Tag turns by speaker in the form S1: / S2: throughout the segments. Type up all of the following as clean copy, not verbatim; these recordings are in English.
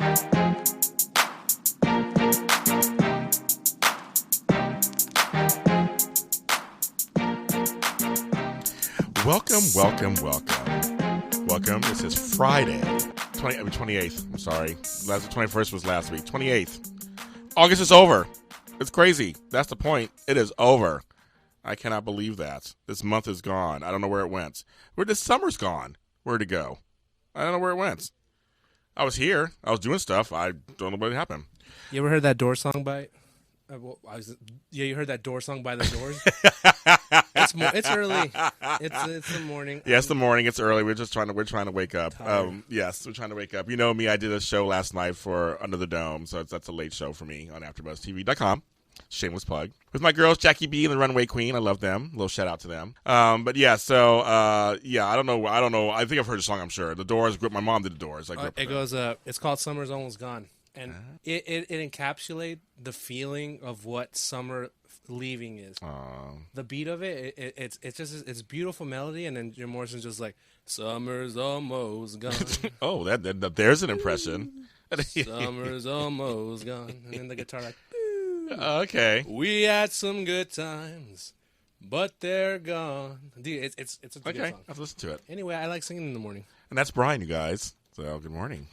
S1: Welcome. This is Friday, 28th. I'm sorry. The 21st was last week. 28th. August is over. It's crazy. That's the point. It is over. I cannot believe that. This month is gone. I don't know where it went. This summer's gone. Where'd it go? I don't know where it went. I was here. I was doing stuff. I don't know what happened.
S2: You ever heard that Door song by... you heard that Door song by the Doors? It's early. It's the morning.
S1: Yeah, it's the morning. It's early. We're trying to wake up. Yes, we're trying to wake up. You know me. I did a show last night for Under the Dome, so that's a late show for me on AfterBuzzTV.com. Shameless plug. With my girls, Jackie B and the Runway Queen. I love them. A little shout out to them. But yeah, so I don't know. I think I've heard the song. I'm sure. The Doors. My mom did the Doors.
S2: It goes. It's called "Summer's Almost Gone." And it encapsulates the feeling of what summer leaving is. The beat of it's beautiful melody, and then Jim Morrison's just like, "Summer's almost gone."
S1: Oh, that there's an impression.
S2: Summer's almost gone, and then the guitar like,
S1: okay.
S2: We had some good times, but they're gone. Dude, it's a good song.
S1: I've listened to it.
S2: Anyway, I like singing in the morning.
S1: And that's Brian, you guys. So good morning.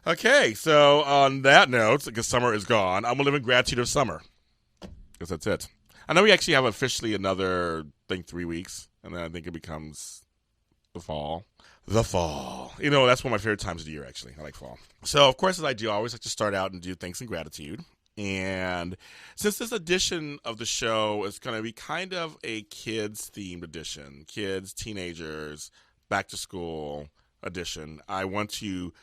S1: Okay, so on that note, because summer is gone, I'm going to live in gratitude of summer. Because that's it. I know we actually have officially another, 3 weeks, and then I think it becomes the fall. The fall. You know, that's one of my favorite times of the year, actually. I like fall. So, of course, as I do, I always like to start out and do thanks and gratitude. And since this edition of the show is going to be kind of a kids-themed edition, kids, teenagers, back-to-school edition, I want to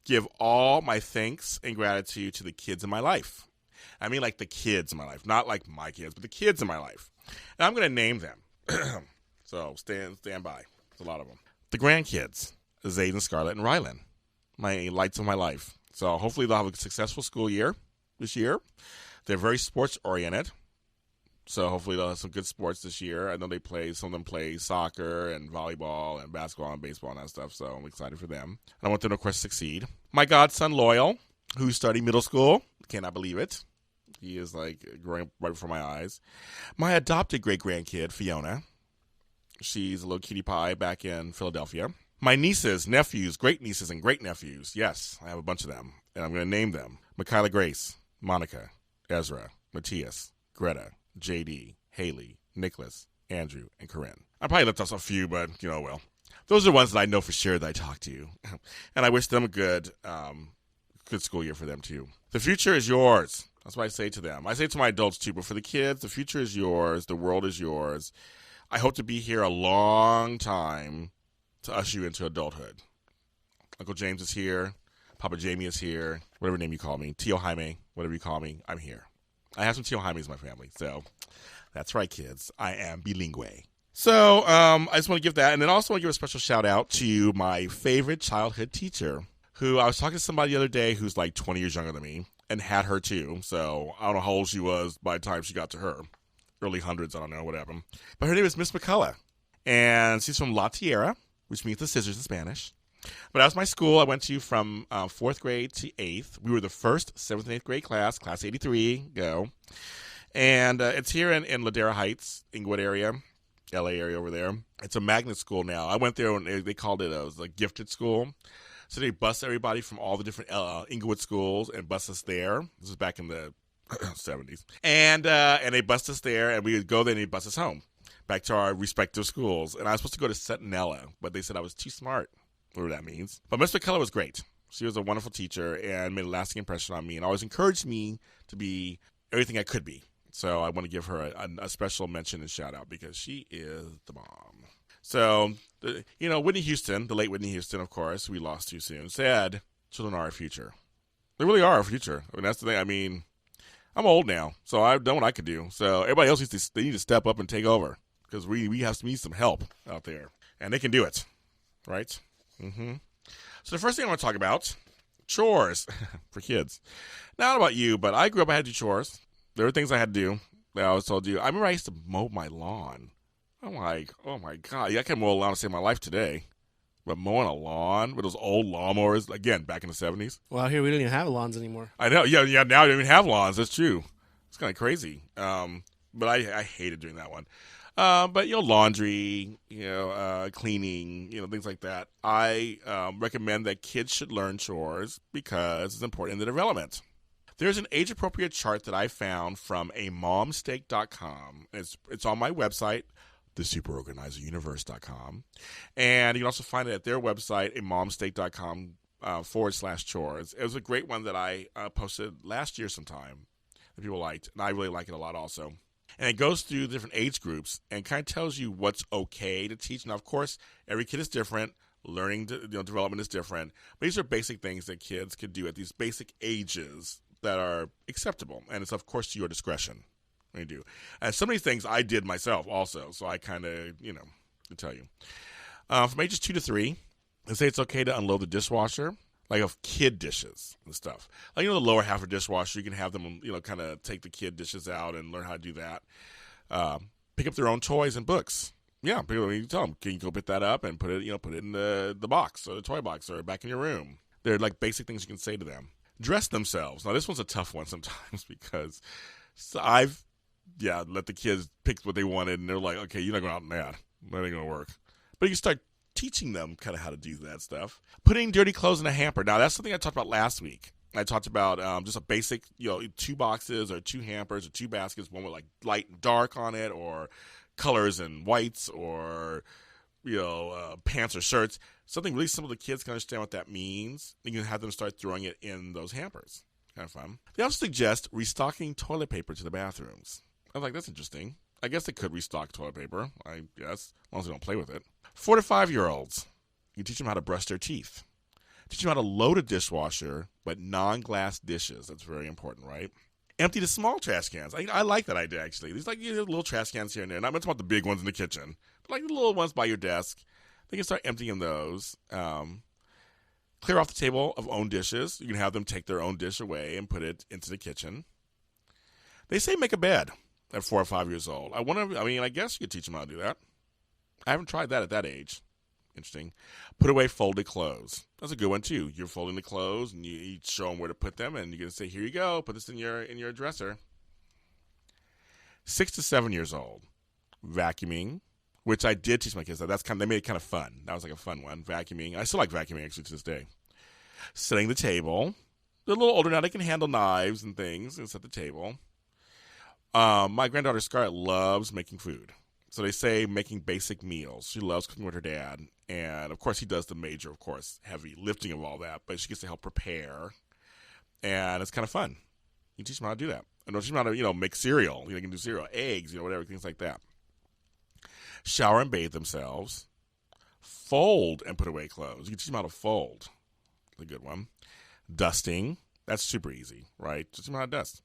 S1: give all my thanks and gratitude to the kids in my life. I mean like the kids in my life, not like my kids, but the kids in my life. And I'm going to name them. So stand by. There's a lot of them. The grandkids, Zayden, Scarlett, and Rylan, my lights of my life. So hopefully they'll have a successful school year this year. They're very sports-oriented. So hopefully they'll have some good sports this year. I know some of them play soccer and volleyball and basketball and baseball and that stuff, so I'm excited for them. And I want them to, of course, succeed. My godson, Loyal, who's starting middle school. Cannot believe it. He is, growing right before my eyes. My adopted great-grandkid, Fiona. She's a little cutie pie back in Philadelphia. My nieces, nephews, great-nieces, and great-nephews. Yes, I have a bunch of them, and I'm going to name them. Michaela Grace, Monica, Ezra, Matthias, Greta, JD, Haley, Nicholas, Andrew, and Corinne. I probably left off a few, but, well. Those are the ones that I know for sure that I talk to. And I wish them a good school year for them, too. The future is yours. That's what I say to them. I say it to my adults, too, but for the kids, the future is yours. The world is yours. I hope to be here a long time to usher you into adulthood. Uncle James is here. Papa Jamie is here. Whatever name you call me. Tio Jaime, whatever you call me, I'm here. I have some Tio Jaimes in my family, so that's right, kids. I am bilingue. So I just want to give that, and then also want to give a special shout-out to my favorite childhood teacher, who I was talking to somebody the other day who's 20 years younger than me, and had her too, so I don't know how old she was by the time she got to her. Early hundreds, I don't know, whatever. But her name is Miss McCullough, and she's from La Tierra, which means the scissors in Spanish. But that was my school. I went to from 4th grade to 8th. We were the first 7th and 8th grade class 83, go. And it's here in Ladera Heights, Inglewood area, LA area over there. It's a magnet school now. I went there and they called it a gifted school. So they bus everybody from all the different Inglewood schools and bus us there. This was back in the 70s. And they bus us there, and we would go there and they'd bus us home back to our respective schools. And I was supposed to go to Centinela, but they said I was too smart. Whatever that means. But Miss McCullough was great. She was a wonderful teacher and made a lasting impression on me and always encouraged me to be everything I could be. So I want to give her a special mention and shout out because she is the bomb. So, Whitney Houston, the late Whitney Houston, of course, we lost too soon, said, children are our future. They really are our future. I mean, that's the thing. I mean, I'm old now, so I've done what I could do. So everybody else they need to step up and take over because we need some help out there. And they can do it, right? Mm-hmm. So the first thing I want to talk about, chores for kids. Now, I don't know about you, but I grew up, I had to do chores. There were things I had to do that I always told you. I remember I used to mow my lawn. I'm like, oh my God, I can't mow a lawn to save my life today. But mowing a lawn with those old lawnmowers, again, back in the 70s.
S2: Well, here we don't even have lawns anymore.
S1: I know. Yeah. Now we don't even have lawns. That's true. It's kind of crazy. But I hated doing that one. But, laundry, cleaning, things like that. I recommend that kids should learn chores because it's important in the development. There's an age-appropriate chart that I found from a momsteak.com. It's on my website, thesuperorganizeruniverse.com. And you can also find it at their website, amomsteak.com /chores. It was a great one that I posted last year sometime that people liked, and I really like it a lot also. And it goes through the different age groups and kind of tells you what's okay to teach. Now, of course, every kid is different. Learning development is different. But these are basic things that kids could do at these basic ages that are acceptable. And it's, of course, to your discretion when you do. And some of these things I did myself also. So I kind of, to tell you. From ages 2 to 3, they say it's okay to unload the dishwasher. Like of kid dishes and stuff. Like, the lower half of the dishwasher, you can have them, kind of take the kid dishes out and learn how to do that. Pick up their own toys and books. Yeah, you tell them, can you go pick that up and put it in the box or the toy box or back in your room. They're like basic things you can say to them. Dress themselves. Now, this one's a tough one sometimes because I've let the kids pick what they wanted and they're like, okay, you're not going out in that. That ain't going to work. But you can start teaching them kind of how to do that stuff. Putting dirty clothes in a hamper. Now, that's something I talked about last week. I talked about just a basic, 2 boxes or 2 hampers or 2 baskets, one with like light and dark on it or colors and whites or, pants or shirts. Something really simple the kids can understand what that means. You can have them start throwing it in those hampers. Kind of fun. They also suggest restocking toilet paper to the bathrooms. I was like, that's interesting. I guess they could restock toilet paper, I guess, as long as they don't play with it. 4 to 5-year-olds, you teach them how to brush their teeth. Teach them how to load a dishwasher, but non-glass dishes. That's very important, right? Empty the small trash cans. I like that idea, actually. These little trash cans here and there. Not much about the big ones in the kitchen, but like the little ones by your desk. They can start emptying those. Clear off the table of own dishes. You can have them take their own dish away and put it into the kitchen. They say make a bed at 4 or 5 years old. I guess you could teach them how to do that. I haven't tried that at that age. Interesting. Put away folded clothes. That's a good one, too. You're folding the clothes, and you show them where to put them, and you're going to say, here you go. Put this in your dresser. 6 to 7 years old. Vacuuming, which I did teach my kids. They made it kind of fun. That was like a fun one. Vacuuming. I still like vacuuming, actually, to this day. Setting the table. They're a little older now. They can handle knives and things and set the table. My granddaughter Scarlett loves making food. So they say making basic meals. She loves cooking with her dad. And, of course, he does the major, heavy lifting of all that. But she gets to help prepare. And it's kind of fun. You teach them how to do that. And teach them how to, make cereal. You can do cereal, eggs, whatever, things like that. Shower and bathe themselves. Fold and put away clothes. You can teach them how to fold. That's a good one. Dusting. That's super easy, right? Teach them how to dust.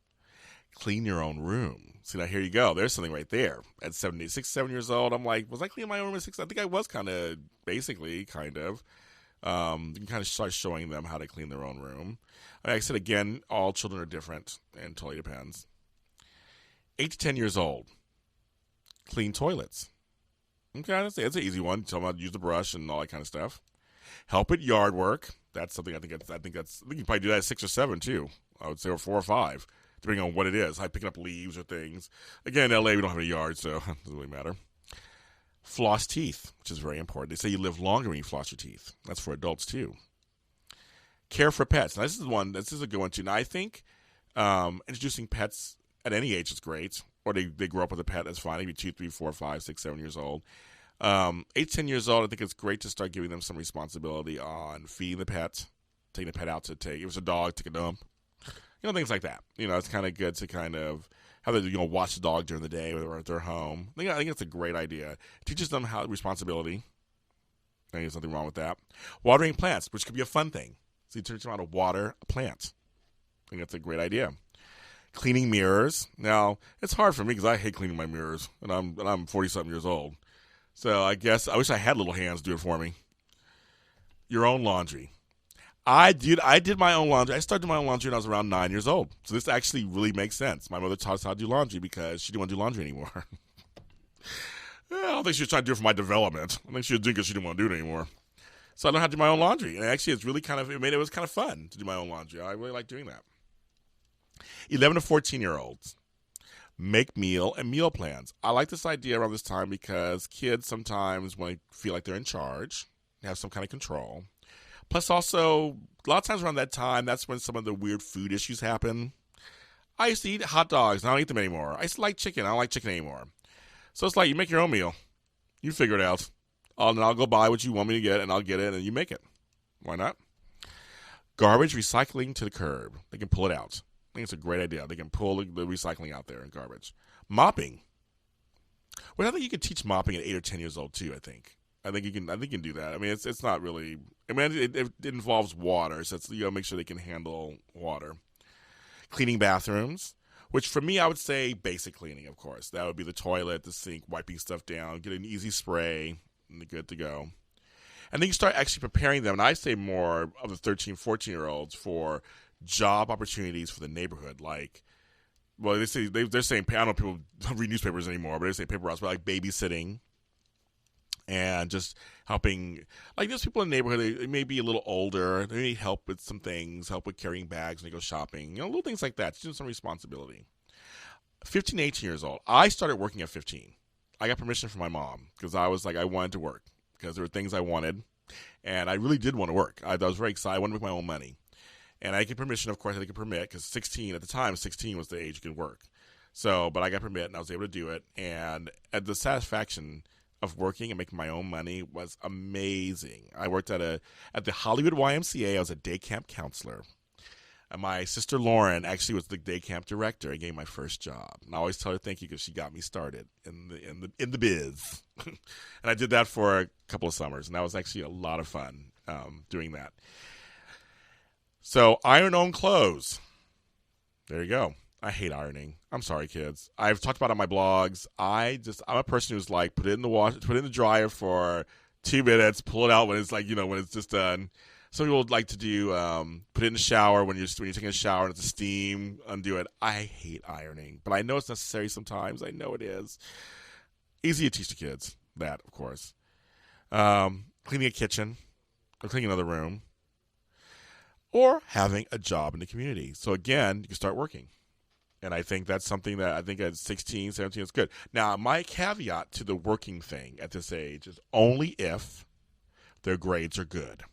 S1: Clean your own room. See, now here you go. There's something right there. At 6, 7 years old, I'm like, was I cleaning my own room at 6? I think I was kind of. You can kind of start showing them how to clean their own room. Like I said, again, all children are different and totally depends. 8 to 10 years old. Clean toilets. Okay, it's an easy one. Tell them how to use the brush and all that kind of stuff. Help at yard work. That's something I think you can probably do that at 6 or 7 too. I would say, or 4 or 5. Depending on what it is, like picking up leaves or things. Again, in LA, we don't have any yard, so it doesn't really matter. Floss teeth, which is very important. They say you live longer when you floss your teeth. That's for adults, too. Care for pets. Now, this is a good one, too. Now, I think introducing pets at any age is great. Or they grow up with a pet, that's fine. They can be 2, 3, 4, 5, 6, 7 years old. 8, 10 years old, I think it's great to start giving them some responsibility on feeding the pet, taking the pet out if it's a dog, take a dump. Things like that. It's kind of good to kind of have them, watch the dog during the day or at their home. I think it's a great idea. It teaches them how responsibility. I think there's nothing wrong with that. Watering plants, which could be a fun thing. So you teach them how to water a plant. I think that's a great idea. Cleaning mirrors. Now, it's hard for me because I hate cleaning my mirrors, and I'm 40-something years old. So I guess I wish I had little hands do it for me. Your own laundry. I did my own laundry. I started doing my own laundry when I was around 9 years old. So this actually really makes sense. My mother taught us how to do laundry because she didn't want to do laundry anymore. I don't think she was trying to do it for my development. I think she was doing it because she didn't want to do it anymore. So I learned how to do my own laundry. And actually, it was kind of fun to do my own laundry. I really like doing that. 11 to 14-year-olds. Make meal and meal plans. I like this idea around this time because kids sometimes want to feel like they're in charge, have some kind of control. Plus also, a lot of times around that time, that's when some of the weird food issues happen. I used to eat hot dogs, and I don't eat them anymore. I used to like chicken. I don't like chicken anymore. So it's like you make your own meal. You figure it out. I'll go buy what you want me to get, and I'll get it, and you make it. Why not? Garbage recycling to the curb. They can pull it out. I think it's a great idea. They can pull the recycling out there in garbage. Mopping. Well, I think you can teach mopping at 8 or 10 years old too. I think you can do that. I mean, it's not really. I mean, it involves water, so it's, make sure they can handle water. Cleaning bathrooms, which for me, I would say basic cleaning. Of course, that would be the toilet, the sink, wiping stuff down, get an easy spray, and they're good to go. And then you start actually preparing them. And I say more of the 13, 14-year-olds for job opportunities for the neighborhood, like, well, they're saying, I don't know if people don't read newspapers anymore, but they say paper routes, but like babysitting and just helping, like there's people in the neighborhood, they may be a little older, they need help with some things, help with carrying bags when they go shopping, little things like that, just some responsibility. 15, 18 years old. I started working at 15. I got permission from my mom because I was like, I wanted to work because there were things I wanted, and I really did want to work. I was very excited. I wanted to make my own money. And I get permission, of course, I get permit, because 16 was the age you could work. So, but I got permit, and I was able to do it. And the satisfaction of working and making my own money was amazing. I worked at the Hollywood YMCA. I was a day camp counselor. And my sister Lauren actually was the day camp director. I gave my first job. And I always tell her thank you because she got me started in the biz. And I did that for a couple of summers, and that was actually a lot of fun doing that. So, iron own clothes. There you go. I hate ironing. I'm sorry, kids. I've talked about it on my blogs. I'm a person who's like, put it in the dryer for 2 minutes, pull it out when it's like, when it's just done. Some people would like to do, put it in the shower when you're taking a shower and it's a steam, undo it. I hate ironing, but I know it's necessary sometimes. I know it is. Easy to teach the kids that, of course. Cleaning a kitchen or cleaning another room. Or having a job in the community. So again, you can start working. And I think that's something that I think at 16, 17 is good. Now, my caveat to the working thing at this age is only if their grades are good.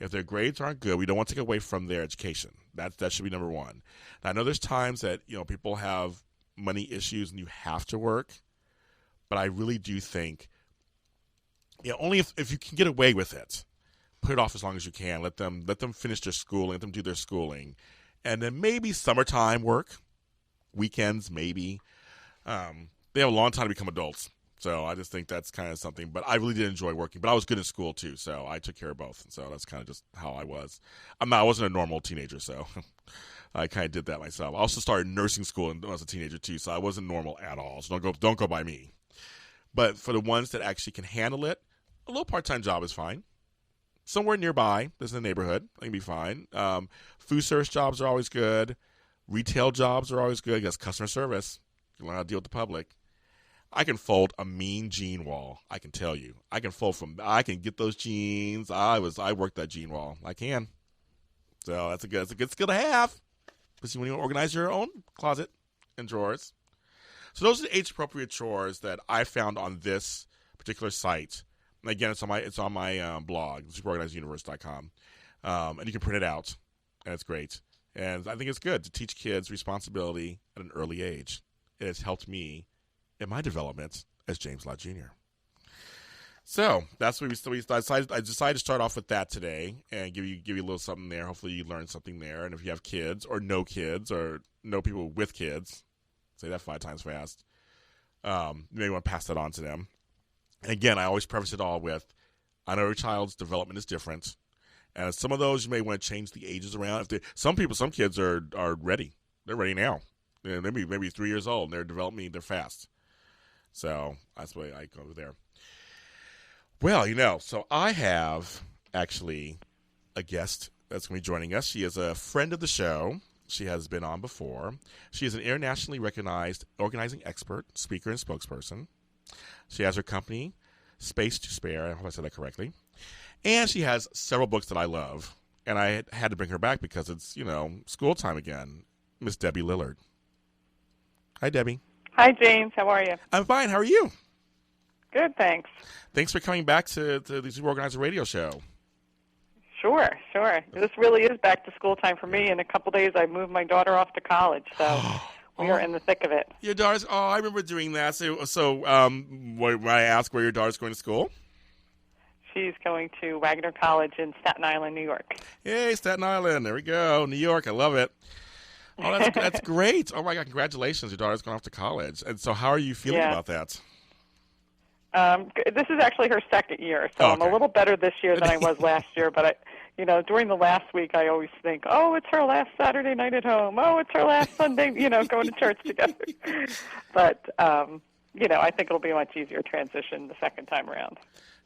S1: If their grades aren't good, we don't want to take away from their education. That should be number one. Now, I know there's times that people have money issues and you have to work. But I really do think only if you can get away with it. Put it off as long as you can. Let them finish their schooling. Let them do their schooling. And then maybe summertime work. Weekends, maybe. They have a long time to become adults. So I just think that's kind of something. But I really did enjoy working. But I was good in school, too. So I took care of both. So that's kind of just how I was. I wasn't a normal teenager, so I kind of did that myself. I also started nursing school when I was a teenager, too. So I wasn't normal at all. So don't go by me. But for the ones that actually can handle it, a little part-time job is fine. Somewhere nearby, there's in the neighborhood, I can be fine. Food service jobs are always good. Retail jobs are always good. That's customer service. You learn how to deal with the public. I can fold a mean jean wall. I can tell you. I can get those jeans. I worked that jean wall. I can. So that's a good skill to have, especially when you organize your own closet and drawers. So those are the age-appropriate chores that I found on this particular site. And again, it's on my blog, superorganizeduniverse.com, and you can print it out, and it's great. And I think it's good to teach kids responsibility at an early age. It has helped me in my development as James Lott Jr. So that's what I decided to start off with that today and give you a little something there. Hopefully you learned something there. And if you have kids or know people with kids, say that 5 times fast, you may want to pass that on to them. And again, I always preface it all with, I know every child's development is different. And some of those you may want to change the ages around. Some kids are ready. They're ready now. Maybe 3 years old, and they're developing, they're fast. So that's why I go there. Well, so I have actually a guest that's going to be joining us. She is a friend of the show. She has been on before. She is an internationally recognized organizing expert, speaker, and spokesperson. She has her company, Space to Spare. I hope I said that correctly. And she has several books that I love. And I had to bring her back because it's, school time again. Miss Debbie Lillard. Hi, Debbie.
S3: Hi, James. How are you?
S1: I'm fine. How are you?
S3: Good, thanks.
S1: Thanks for coming back to the Super Organizer radio show.
S3: Sure. This really is back to school time for me. In a couple days, I moved my daughter off to college, so we are in the thick of it.
S1: Your daughter's, I remember doing that. So when I ask where your daughter's going to school?
S3: She's going to Wagner College in Staten Island, New York.
S1: Yay, Staten Island. There we go. New York. I love it. Oh, that's great. Oh, my God. Congratulations. Your daughter's going off to college. And so how are you feeling about that?
S3: This is actually her second year, so I'm a little better this year than I was last year. But, during the last week, I always think, oh, it's her last Saturday night at home. Oh, it's her last Sunday, going to church together. But, I think it'll be a much easier transition the second time around.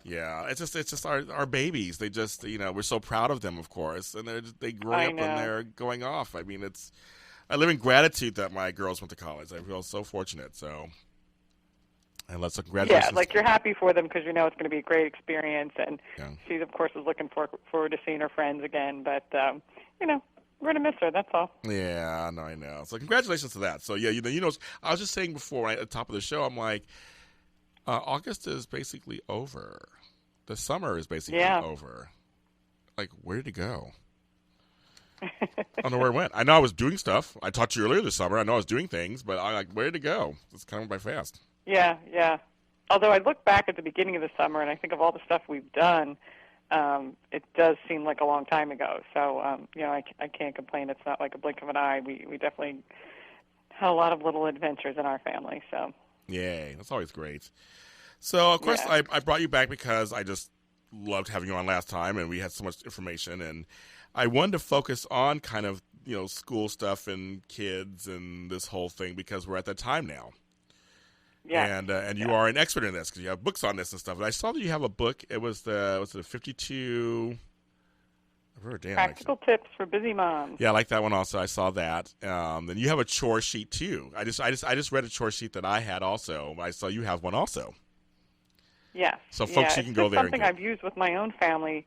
S1: Yeah, it's just our babies. They just, we're so proud of them, of course, and they grow up and they're going off. I mean, I live in gratitude that my girls went to college. I feel so fortunate. So, and let's congratulations.
S3: Yeah, like you're happy for them because it's going to be a great experience, and she, of course, is looking forward to seeing her friends again. But we're going to miss her. That's all.
S1: Yeah, no, I know. So, congratulations to that. So, yeah, I was just saying before at the top of the show, I'm like, August is basically over. The summer is basically over. Like, where did it go? I don't know where it went. I know I was doing stuff. I talked to you earlier this summer. I know I was doing things, but where did it go? It's kind of by fast.
S3: Yeah. Although I look back at the beginning of the summer and I think of all the stuff we've done, it does seem like a long time ago. So, I can't complain. It's not like a blink of an eye. We definitely had a lot of little adventures in our family. So.
S1: Yay. That's always great. So, of course, I brought you back because I just loved having you on last time, and we had so much information. And I wanted to focus on kind of, school stuff and kids and this whole thing because we're at that time now.
S3: Yeah.
S1: And you are an expert in this because you have books on this and stuff. And I saw that you have a book. It was the 52...
S3: Practical Tips for Busy Moms.
S1: Yeah, I like that one also. I saw that. Then you have a chore sheet too. I just read a chore sheet that I had also. I saw you have one also.
S3: Yes.
S1: So folks, you can go there.
S3: It's something I've used with my own family.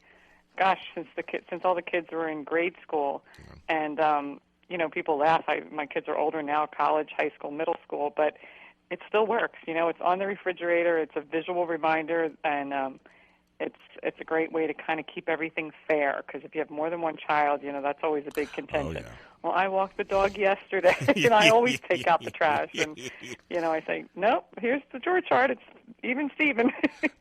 S3: Gosh, since all the kids were in grade school, and people laugh. My kids are older now, college, high school, middle school, but it still works. It's on the refrigerator. It's a visual reminder, and it's a great way to kind of keep everything fair. Because if you have more than one child, that's always a big contention. Oh, yeah. Well, I walked the dog yesterday, and I always take out the trash, and I say, nope, here's the drawer chart. It's even Steven.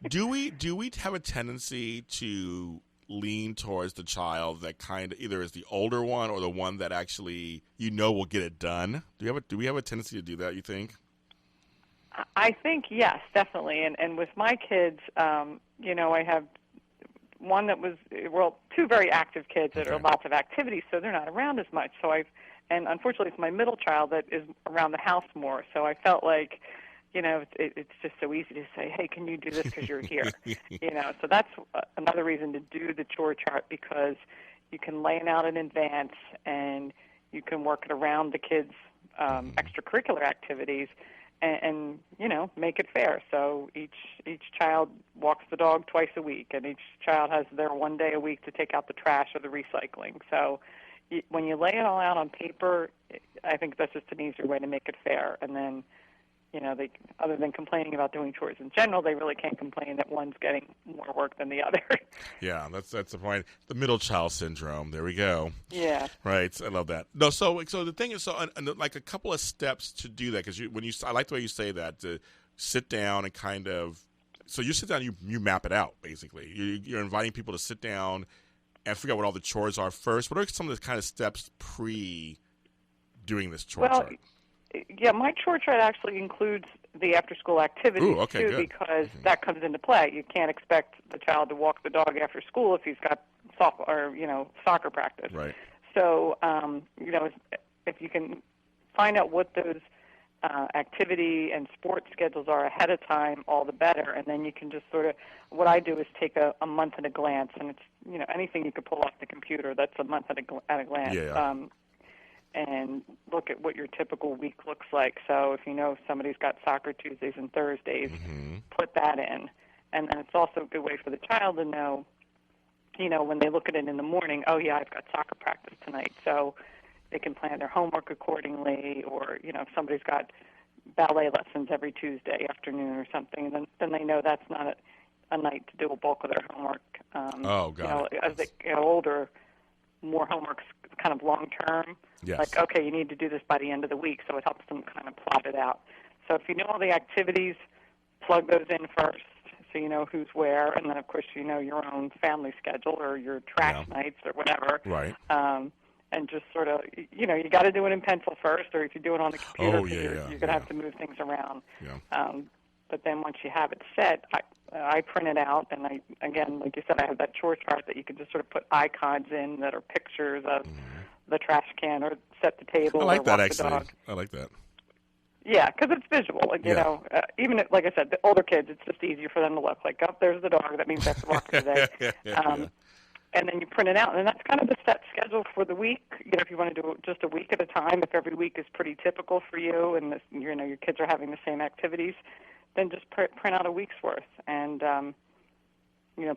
S1: Do we have a tendency to lean towards the child that kind of either is the older one or the one that actually will get it done? Do we have a tendency to do that, you think?
S3: I think yes, definitely. And with my kids, I have one that was two very active kids that are lots of activities, so they're not around as much. And unfortunately, it's my middle child that is around the house more. So I felt like, it's just so easy to say, hey, can you do this because you're here? So that's another reason to do the chore chart, because you can lay it out in advance and you can work it around the kids' extracurricular activities. And make it fair. So each child walks the dog twice a week, and each child has their one day a week to take out the trash or the recycling. So when you lay it all out on paper, I think that's just an easier way to make it fair. And then, they, other than complaining about doing chores in general, they really can't complain that one's getting more work than the other.
S1: Yeah, that's the point. The middle child syndrome. There we go.
S3: Yeah.
S1: Right. I love that. No. So the thing is, like a couple of steps to do that, because I like the way you say that, to sit down and kind of. So you sit down, you map it out basically. You're inviting people to sit down and figure out what all the chores are first. What are some of the kind of steps pre doing this chore chart?
S3: Yeah, my chore chart actually includes the after-school activities, too,
S1: good.
S3: because that comes into play. You can't expect the child to walk the dog after school if he's got soccer practice.
S1: Right.
S3: So, if you can find out what those activity and sports schedules are ahead of time, all the better. And then you can just sort of, what I do is take a month at a glance, and it's, anything you could pull off the computer, that's a month at a glance.
S1: Yeah.
S3: And look at what your typical week looks like. So if somebody's got soccer Tuesdays and Thursdays, put that in. And then it's also a good way for the child to know, when they look at it in the morning, oh yeah, I've got soccer practice tonight, so they can plan their homework accordingly. Or if somebody's got ballet lessons every Tuesday afternoon or something, then they know that's not a night to do a bulk of their homework.
S1: Got it.
S3: As they get older, more homework's kind of long term.
S1: Yes.
S3: Like, okay, you need to do this by the end of the week, so it helps them kind of plot it out. So if you know all the activities, plug those in first, so you know who's where, and then of course you know your own family schedule or your trash nights or whatever.
S1: Right.
S3: And just sort of, you got to do it in pencil first, or if you do it on the computer, you're going to have to move things around.
S1: Yeah.
S3: But then once you have it set, I print it out, and again, like you said, I have that chore chart that you can just sort of put icons in that are pictures of the trash can or set the table.
S1: I like
S3: or
S1: that,
S3: walk
S1: actually.
S3: The dog.
S1: I like that.
S3: Yeah, because it's visual. Even if, like I said, the older kids, it's just easier for them to look like, oh, there's the dog. That means I have to walk today. And then you print it out, and that's kind of the set schedule for the week. If you want to do it just a week at a time, if every week is pretty typical for you, and your kids are having the same activities, then just print out a week's worth and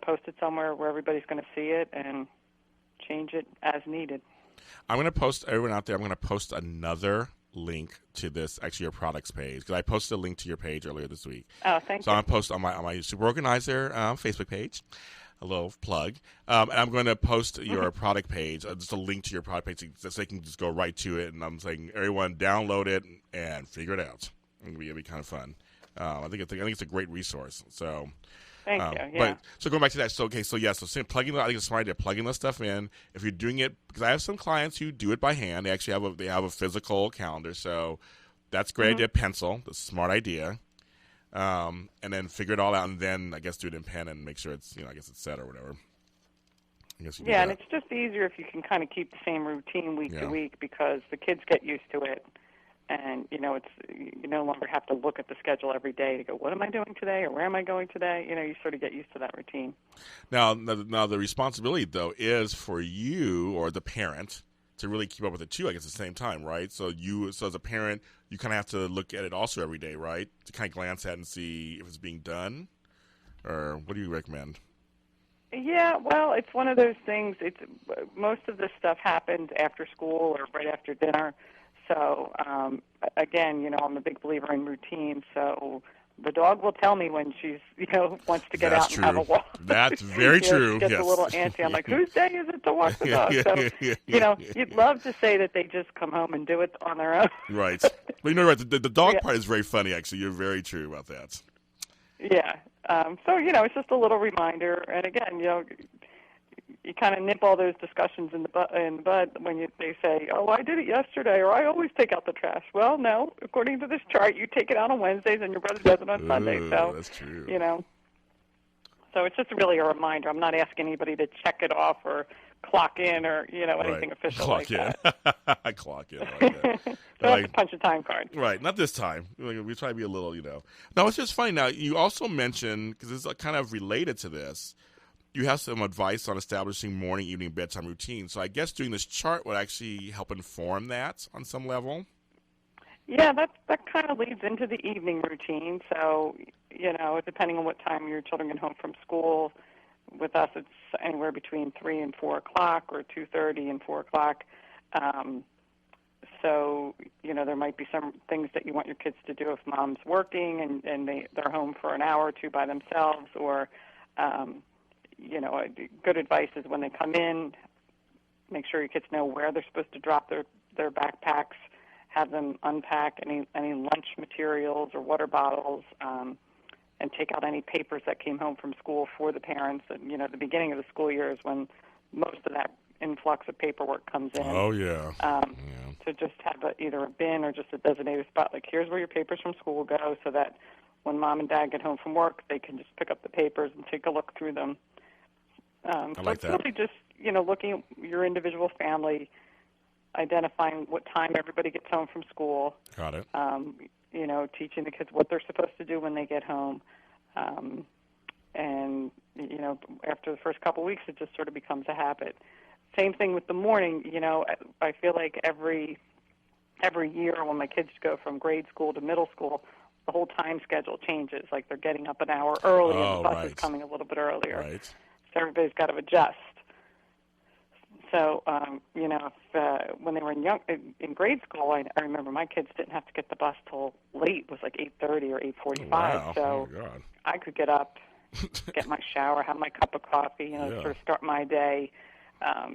S3: post it somewhere where everybody's going to see it and change it as needed.
S1: I'm going to post, everyone out there, I'm going to post another link to this, actually your products page, because I posted a link to your page earlier this week.
S3: Oh, thank you.
S1: So I'm going to post on my Super Organizer Facebook page, a little plug, and I'm going to post your product page, just a link to your product page, so they can just go right to it, and I'm saying, everyone download it and figure it out. It'll be kind of fun. I think it's a great resource. So,
S3: thank you. Yeah.
S1: But so going back to that, so plugging. I think it's a smart idea. Plugging this stuff in. If you're doing it, because I have some clients who do it by hand. They actually have a physical calendar. So that's a great idea. Pencil. That's a smart idea. And then figure it all out, and then I guess do it in pen and make sure it's it's set or whatever.
S3: And it's just easier if you can kind of keep the same routine week to week, because the kids get used to it. And, it's you no longer have to look at the schedule every day to go, what am I doing today or where am I going today? You sort of get used to that routine.
S1: Now the responsibility, though, is for you or the parent to really keep up with it, too, I guess, at the same time, right? So as a parent, you kind of have to look at it also every day, right, to kind of glance at it and see if it's being done? Or what do you recommend?
S3: Yeah, well, it's one of those things. Most of this stuff happens after school or right after dinner. So, again, I'm a big believer in routine. So the dog will tell me when she's, wants to get out and have a walk.
S1: That's very true.
S3: She gets a little antsy. I'm like, whose day is it to walk the dog? So, you'd love to say that they just come home and do it on their own.
S1: Right. Well, right. The dog part is very funny, actually. You're very true about that.
S3: Yeah. So, it's just a little reminder. And again, you kind of nip all those discussions in the bud when they say, oh, I did it yesterday, or I always take out the trash. Well, no, according to this chart, you take it out on Wednesdays and your brother does it on Sundays. So,
S1: that's true.
S3: So it's just really a reminder. I'm not asking anybody to check it off or clock in or, anything official like that.
S1: I clock in. Like that.
S3: So I have to punch a time card.
S1: Right, not this time. We try to be a little, No, it's just funny. Now, you also mentioned, because it's kind of related to this, you have some advice on establishing morning, evening, bedtime routine. So I guess doing this chart would actually help inform that on some level.
S3: Yeah, that kind of leads into the evening routine. So, depending on what time your children get home from school, with us it's anywhere between 3 and 4 o'clock or 2:30 and 4 o'clock. So, there might be some things that you want your kids to do if mom's working and they're home for an hour or two by themselves, or good advice is when they come in, make sure your kids know where they're supposed to drop their backpacks, have them unpack any lunch materials or water bottles, and take out any papers that came home from school for the parents. And, the beginning of the school year is when most of that influx of paperwork comes in.
S1: Oh, yeah.
S3: So just have either a bin or just a designated spot, like here's where your papers from school go, so that when mom and dad get home from work, they can just pick up the papers and take a look through them.
S1: I like that.
S3: It's really just, looking at your individual family, identifying what time everybody gets home from school.
S1: Got it.
S3: Teaching the kids what they're supposed to do when they get home. And, after the first couple of weeks, it just sort of becomes a habit. Same thing with the morning. I feel like every year when my kids go from grade school to middle school, the whole time schedule changes. Like they're getting up an hour early and the bus is coming a little bit earlier.
S1: Right.
S3: So everybody's got to adjust. So, when they were in grade school, I remember my kids didn't have to get the bus till late. It was like 8:30 or 8:45.
S1: Wow.
S3: So
S1: oh my God.
S3: I could get up, get my shower, have my cup of coffee, sort of start my day,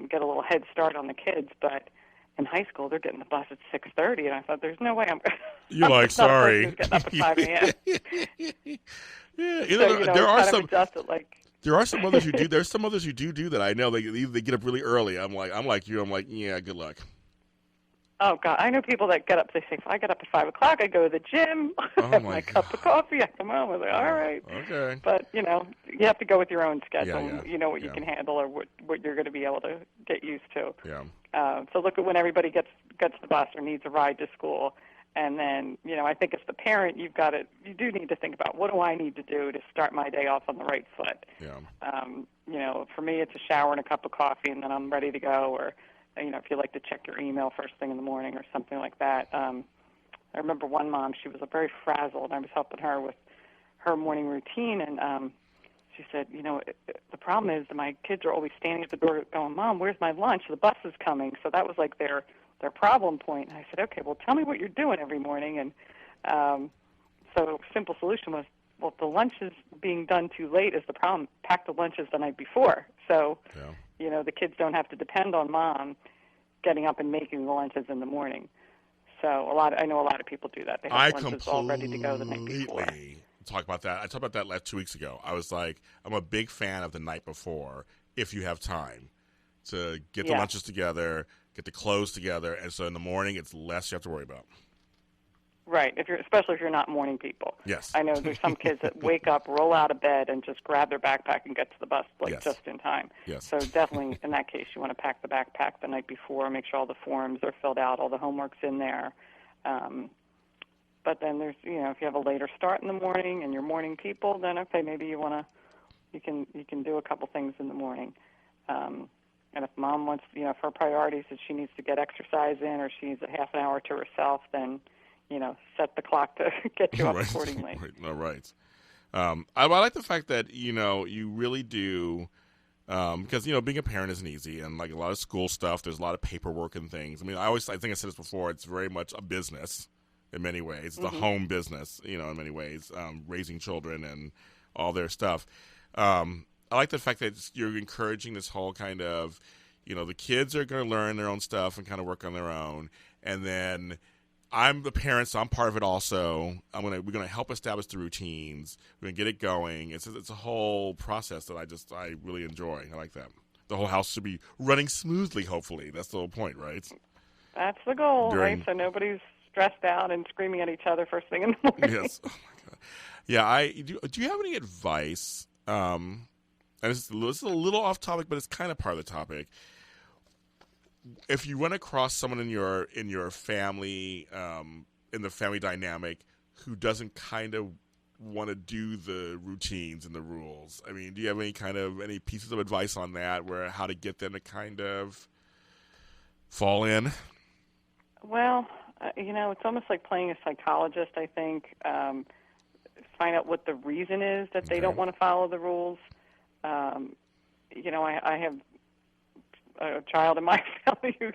S3: get a little head start on the kids. But in high school, they're getting the bus at 6:30, and I thought, there's no way I'm.
S1: You're
S3: I'm
S1: like,
S3: not a person
S1: sorry.
S3: who's getting up at 5 a.m.
S1: Yeah,
S3: So,
S1: there are
S3: kind
S1: some.
S3: of adjusted, like.
S1: There are some mothers who do. There's some mothers who do that. I know they get up really early. I'm like you. I'm like, yeah, good luck.
S3: Oh God, I know people that get up. They say, if I get up at 5 o'clock, I go to the gym, have my cup of coffee, I come home. I was like, all right.
S1: Okay.
S3: But you have to go with your own schedule.
S1: Yeah.
S3: You know what you can handle or what you're going to be able to get used to.
S1: Yeah.
S3: So look at when everybody gets the bus or needs a ride to school, and then I think as the parent, you do need to think about, what do I need to do to start my day off on the right foot.
S1: Yeah.
S3: For me, it's a shower and a cup of coffee, and then I'm ready to go. Or if you like to check your email first thing in the morning or something like that. I remember one mom, she was very frazzled. I was helping her with her morning routine, and she said, the problem is that my kids are always standing at the door going, Mom, where's my lunch? The bus is coming. So that was like their problem point. And I said, okay, well, tell me what you're doing every morning. And so simple solution was, well, if the lunch is being done too late is the problem. Pack the lunches the night before. So, the kids don't have to depend on Mom getting up and making the lunches in the morning. So I know a lot of people do that. They have lunches all ready to go the night before.
S1: Talk about that. I talked about that last 2 weeks ago. I was like, I'm a big fan of the night before, if you have time to get the lunches together, get the clothes together, and so in the morning it's less you have to worry about.
S3: Right, especially if you're not morning people.
S1: Yes.
S3: I know there's some kids that wake up, roll out of bed, and just grab their backpack and get to the bus just in time.
S1: Yes.
S3: So definitely in that case, you want to pack the backpack the night before, make sure all the forms are filled out, all the homework's in there. But then there's, if you have a later start in the morning and you're morning people, then okay, maybe you can do a couple things in the morning. And if Mom wants, if her priorities is she needs to get exercise in or she needs a half an hour to herself, then set the clock to get you up accordingly.
S1: Right. I like the fact that, you really do, because, being a parent isn't easy, and like a lot of school stuff, there's a lot of paperwork and things. I mean, I think I said this before, it's very much a business in many ways. It's a home business, in many ways, raising children and all their stuff. I like the fact that you're encouraging this whole kind of, the kids are going to learn their own stuff and kind of work on their own, and then I'm the parent, so I'm part of it also. We're gonna help establish the routines. We're gonna get it going. It's a whole process that I really enjoy. I like that. The whole house should be running smoothly. Hopefully, that's the whole point, right?
S3: That's the goal, right? So nobody's stressed out and screaming at each other first thing in the morning.
S1: Yes. Oh my God. Yeah. Do you have any advice? And this is a little off topic, but it's kind of part of the topic. If you run across someone in your family, in the family dynamic, who doesn't kind of want to do the routines and the rules, I mean, do you have any pieces of advice on that, how to get them to kind of fall in?
S3: Well, it's almost like playing a psychologist. I think find out what the reason is that they don't want to follow the rules. I have a child in my family who,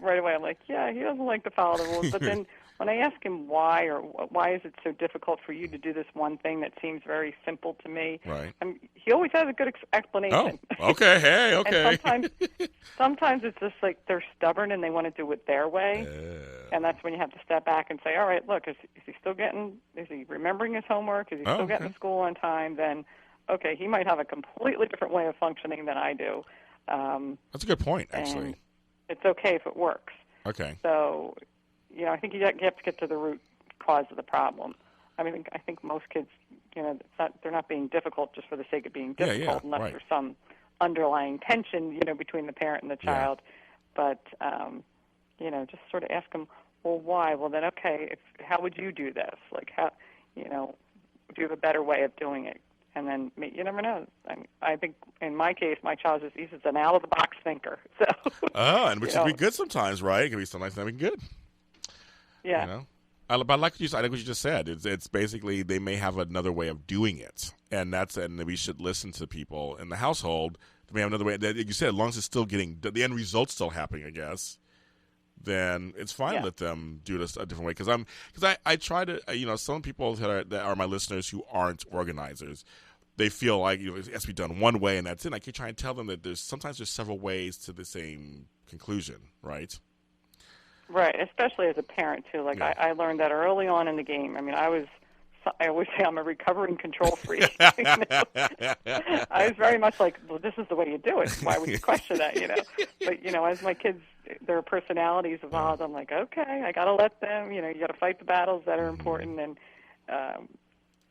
S3: right away I'm like, yeah, he doesn't like to follow the rules. But then when I ask him why, or why is it so difficult for you to do this one thing that seems very simple to me,
S1: right?
S3: He always has a good explanation.
S1: Oh, okay, hey, okay.
S3: And sometimes it's just like they're stubborn and they want to do it their way, and that's when you have to step back and say, all right, look, is he remembering his homework? Is he still getting to school on time? Then, okay, he might have a completely different way of functioning than I do.
S1: That's a good point, actually.
S3: And it's okay if it works.
S1: Okay.
S3: So, I think you have to get to the root cause of the problem. I think most kids, they're not being difficult just for the sake of being difficult, unless there's some underlying tension, between the parent and the child. But, just sort of ask them, well, why? Well, then, okay, how would you do this? Like, how, do you have a better way of doing it? And then you never know. I think in my case, my child he's an out-of-the-box thinker. So.
S1: And which can be good sometimes, right? It can be sometimes good.
S3: Yeah.
S1: But I like what you just said. It's basically they may have another way of doing it, and we should listen to people in the household. They may have another way. Like you said, as long as it's still getting the end result's still happening, I guess. Then it's fine to let them do it a different way. Because I try to some people that are my listeners who aren't organizers, they feel like it has to be done one way and that's it. I keep trying to tell them that there's several ways to the same conclusion, right?
S3: Right, especially as a parent too. Like I learned that early on in the game. I mean, I always say I'm a recovering control freak. I was very much like, well, this is the way you do it. Why would you question that? But as my kids, their personalities evolved, I'm like, okay, I got to let them. You got to fight the battles that are important, and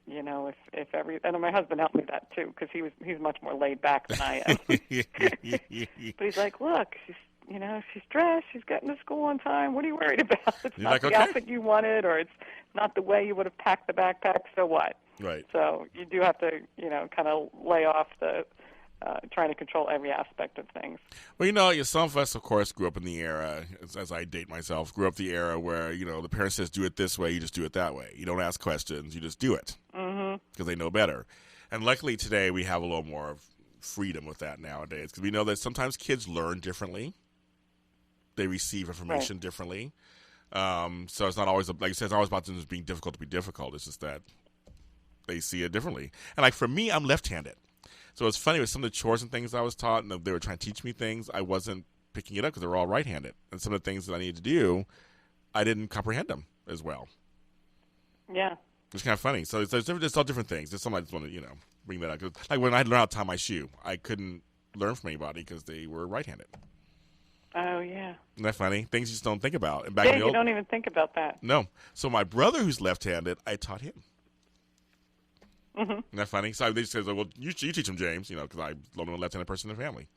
S3: and my husband helped me that too because he's much more laid back than I am. But he's like, look, she's dressed, she's getting to school on time. What are you worried about? It's not the outfit you wanted, or it's not the way you would have packed the backpack, so what?
S1: Right.
S3: So you do have to, kind of lay off the trying to control every aspect of things.
S1: Well, some of us, of course, grew up in the era, as I date myself, grew up the era where, the parent says do it this way, you just do it that way. You don't ask questions, you just do it. Because they know better. And luckily today we have a little more freedom with that nowadays because we know that sometimes kids learn differently. They receive information differently. So it's not always, like you said, it's not always about them just being difficult to be difficult. It's just that they see it differently. And like for me, I'm left-handed. So it's funny with some of the chores and things I was taught, and they were trying to teach me things, I wasn't picking it up because they were all right-handed. And some of the things that I needed to do, I didn't comprehend them as well.
S3: Yeah.
S1: It's kind of funny. So it's all different things. There's something I just want to, bring that up. Like when I learned how to tie my shoe, I couldn't learn from anybody because they were right-handed.
S3: Oh, yeah.
S1: Isn't that funny? Things you just don't think about. And
S3: you don't even think about that.
S1: No. So my brother, who's left-handed, I taught him. Isn't that funny? So they just said, well, you teach him, James, because I'm the only left-handed person in the family.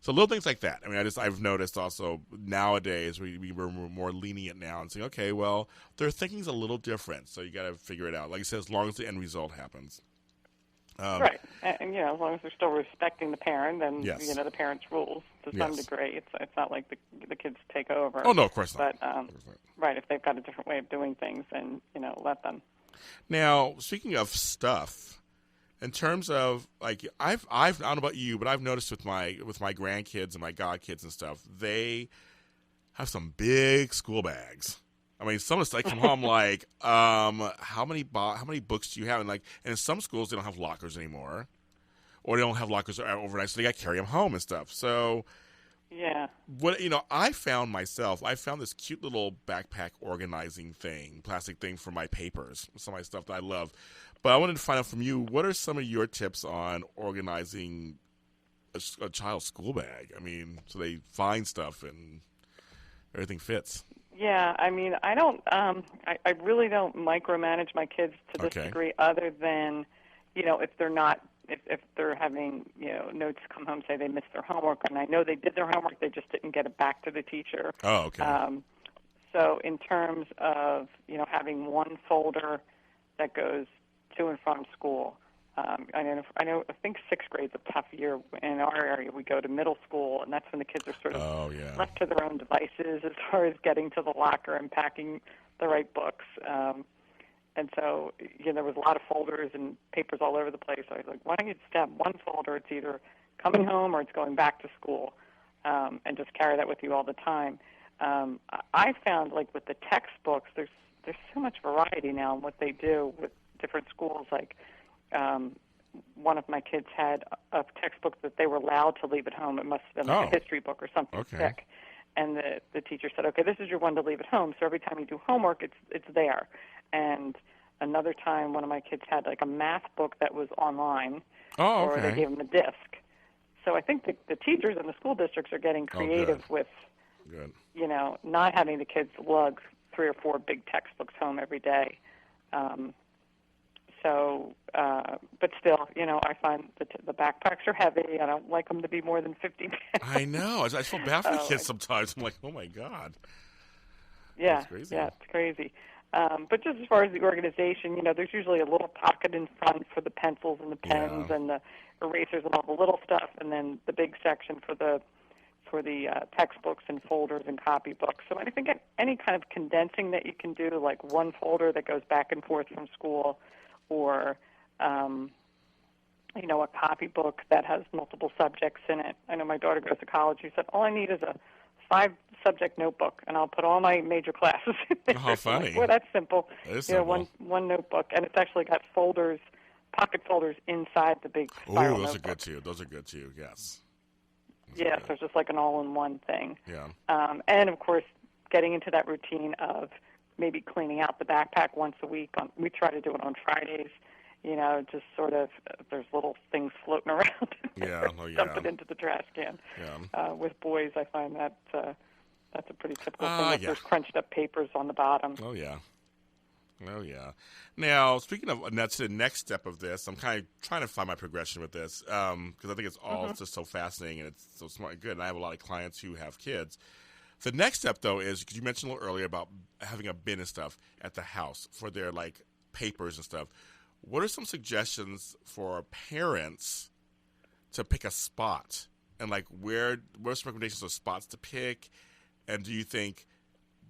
S1: So little things like that. I mean, I've noticed also nowadays we were more lenient now and saying, okay, well, their thinking's a little different, so you got to figure it out. Like I said, as long as the end result happens.
S3: Right, and as long as they're still respecting the parent and the parent's rules to some degree, it's not like the kids take over.
S1: Oh no, of course not.
S3: But right, if they've got a different way of doing things, then let them.
S1: Now, speaking of stuff, in terms of like I don't know about you, but I've noticed with my grandkids and my godkids and stuff, they have some big school bags. I mean, some of the stuff come home like, how many books do you have? And in some schools they don't have lockers anymore, or they don't have lockers overnight, so they got to carry them home and stuff. So,
S3: yeah,
S1: I found this cute little backpack organizing thing, plastic thing for my papers, some of my stuff that I love. But I wanted to find out from you, what are some of your tips on organizing a child's school bag? I mean, so they find stuff and everything fits.
S3: Yeah, I mean, I don't. I really don't micromanage my kids to this degree, other than, if they're not, if they're having, notes come home say they missed their homework, and I know they did their homework, they just didn't get it back to the teacher.
S1: Oh, okay.
S3: So in terms of, having one folder that goes to and from school. I think sixth grade's a tough year. In our area, we go to middle school, and that's when the kids are sort of left to their own devices as far as getting to the locker and packing the right books. And so, there was a lot of folders and papers all over the place. So I was like, why don't you just have one folder? It's either coming home or it's going back to school, and just carry that with you all the time. I found, like, with the textbooks, there's so much variety now in what they do with different schools. Like, one of my kids had a textbook that they were allowed to leave at home. It must have been like a history book or something thick. And the teacher said, okay, this is your one to leave at home. So every time you do homework, it's there. And another time, one of my kids had like a math book that was online, or they gave them a disc. So I think the teachers and the school districts are getting creative with, not having the kids lug 3 or 4 big textbooks home every day. But still, I find the backpacks are heavy. I don't like them to be more than 50 pounds.
S1: I know. I feel bad for the kids sometimes. I'm like, oh my God.
S3: Yeah,
S1: that's crazy.
S3: Yeah, it's crazy. But just as far as the organization, there's usually a little pocket in front for the pencils and the pens and the erasers and all the little stuff, and then the big section for the for the textbooks and folders and copybooks. So I think any kind of condensing that you can do, like one folder that goes back and forth from school, or a copybook that has multiple subjects in it. I know my daughter goes to college. She said, all I need is a 5-subject notebook, and I'll put all my major classes in there.
S1: Oh, how funny.
S3: Well, that's simple.
S1: That is simple.
S3: One notebook, and it's actually got folders, pocket folders inside the big spiral
S1: those
S3: notebook.
S1: are good too. Those are good too, yes.
S3: Yes, so it's just like an all-in-one thing.
S1: Yeah.
S3: And, of course, getting into that routine of maybe cleaning out the backpack once a week. We try to do it on Fridays. Just sort of, there's little things floating around.
S1: Yeah,
S3: Dump it into the trash can.
S1: Yeah.
S3: With boys, I find that's a pretty typical thing. If there's crunched up papers on the bottom.
S1: Oh, yeah. Now, speaking of, that's the next step of this. I'm kind of trying to find my progression with this because I think it's all just so fascinating and it's so smart and good. And I have a lot of clients who have kids. The next step, though, is because you mentioned a little earlier about having a bin and stuff at the house for their papers and stuff. What are some suggestions for parents to pick a spot? And what are some recommendations of spots to pick? And do you think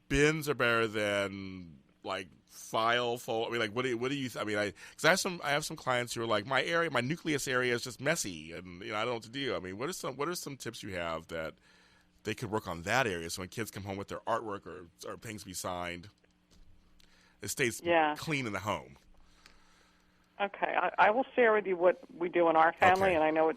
S1: bins are better than file fold? I mean, what do you? Because I have some clients who are like, my nucleus area is just messy, and I don't know what to do. I mean, what are some tips you have that they could work on that area so when kids come home with their artwork or things to be signed, it stays clean in the home?
S3: Okay, I will share with you what we do in our family,
S1: Okay.
S3: and I know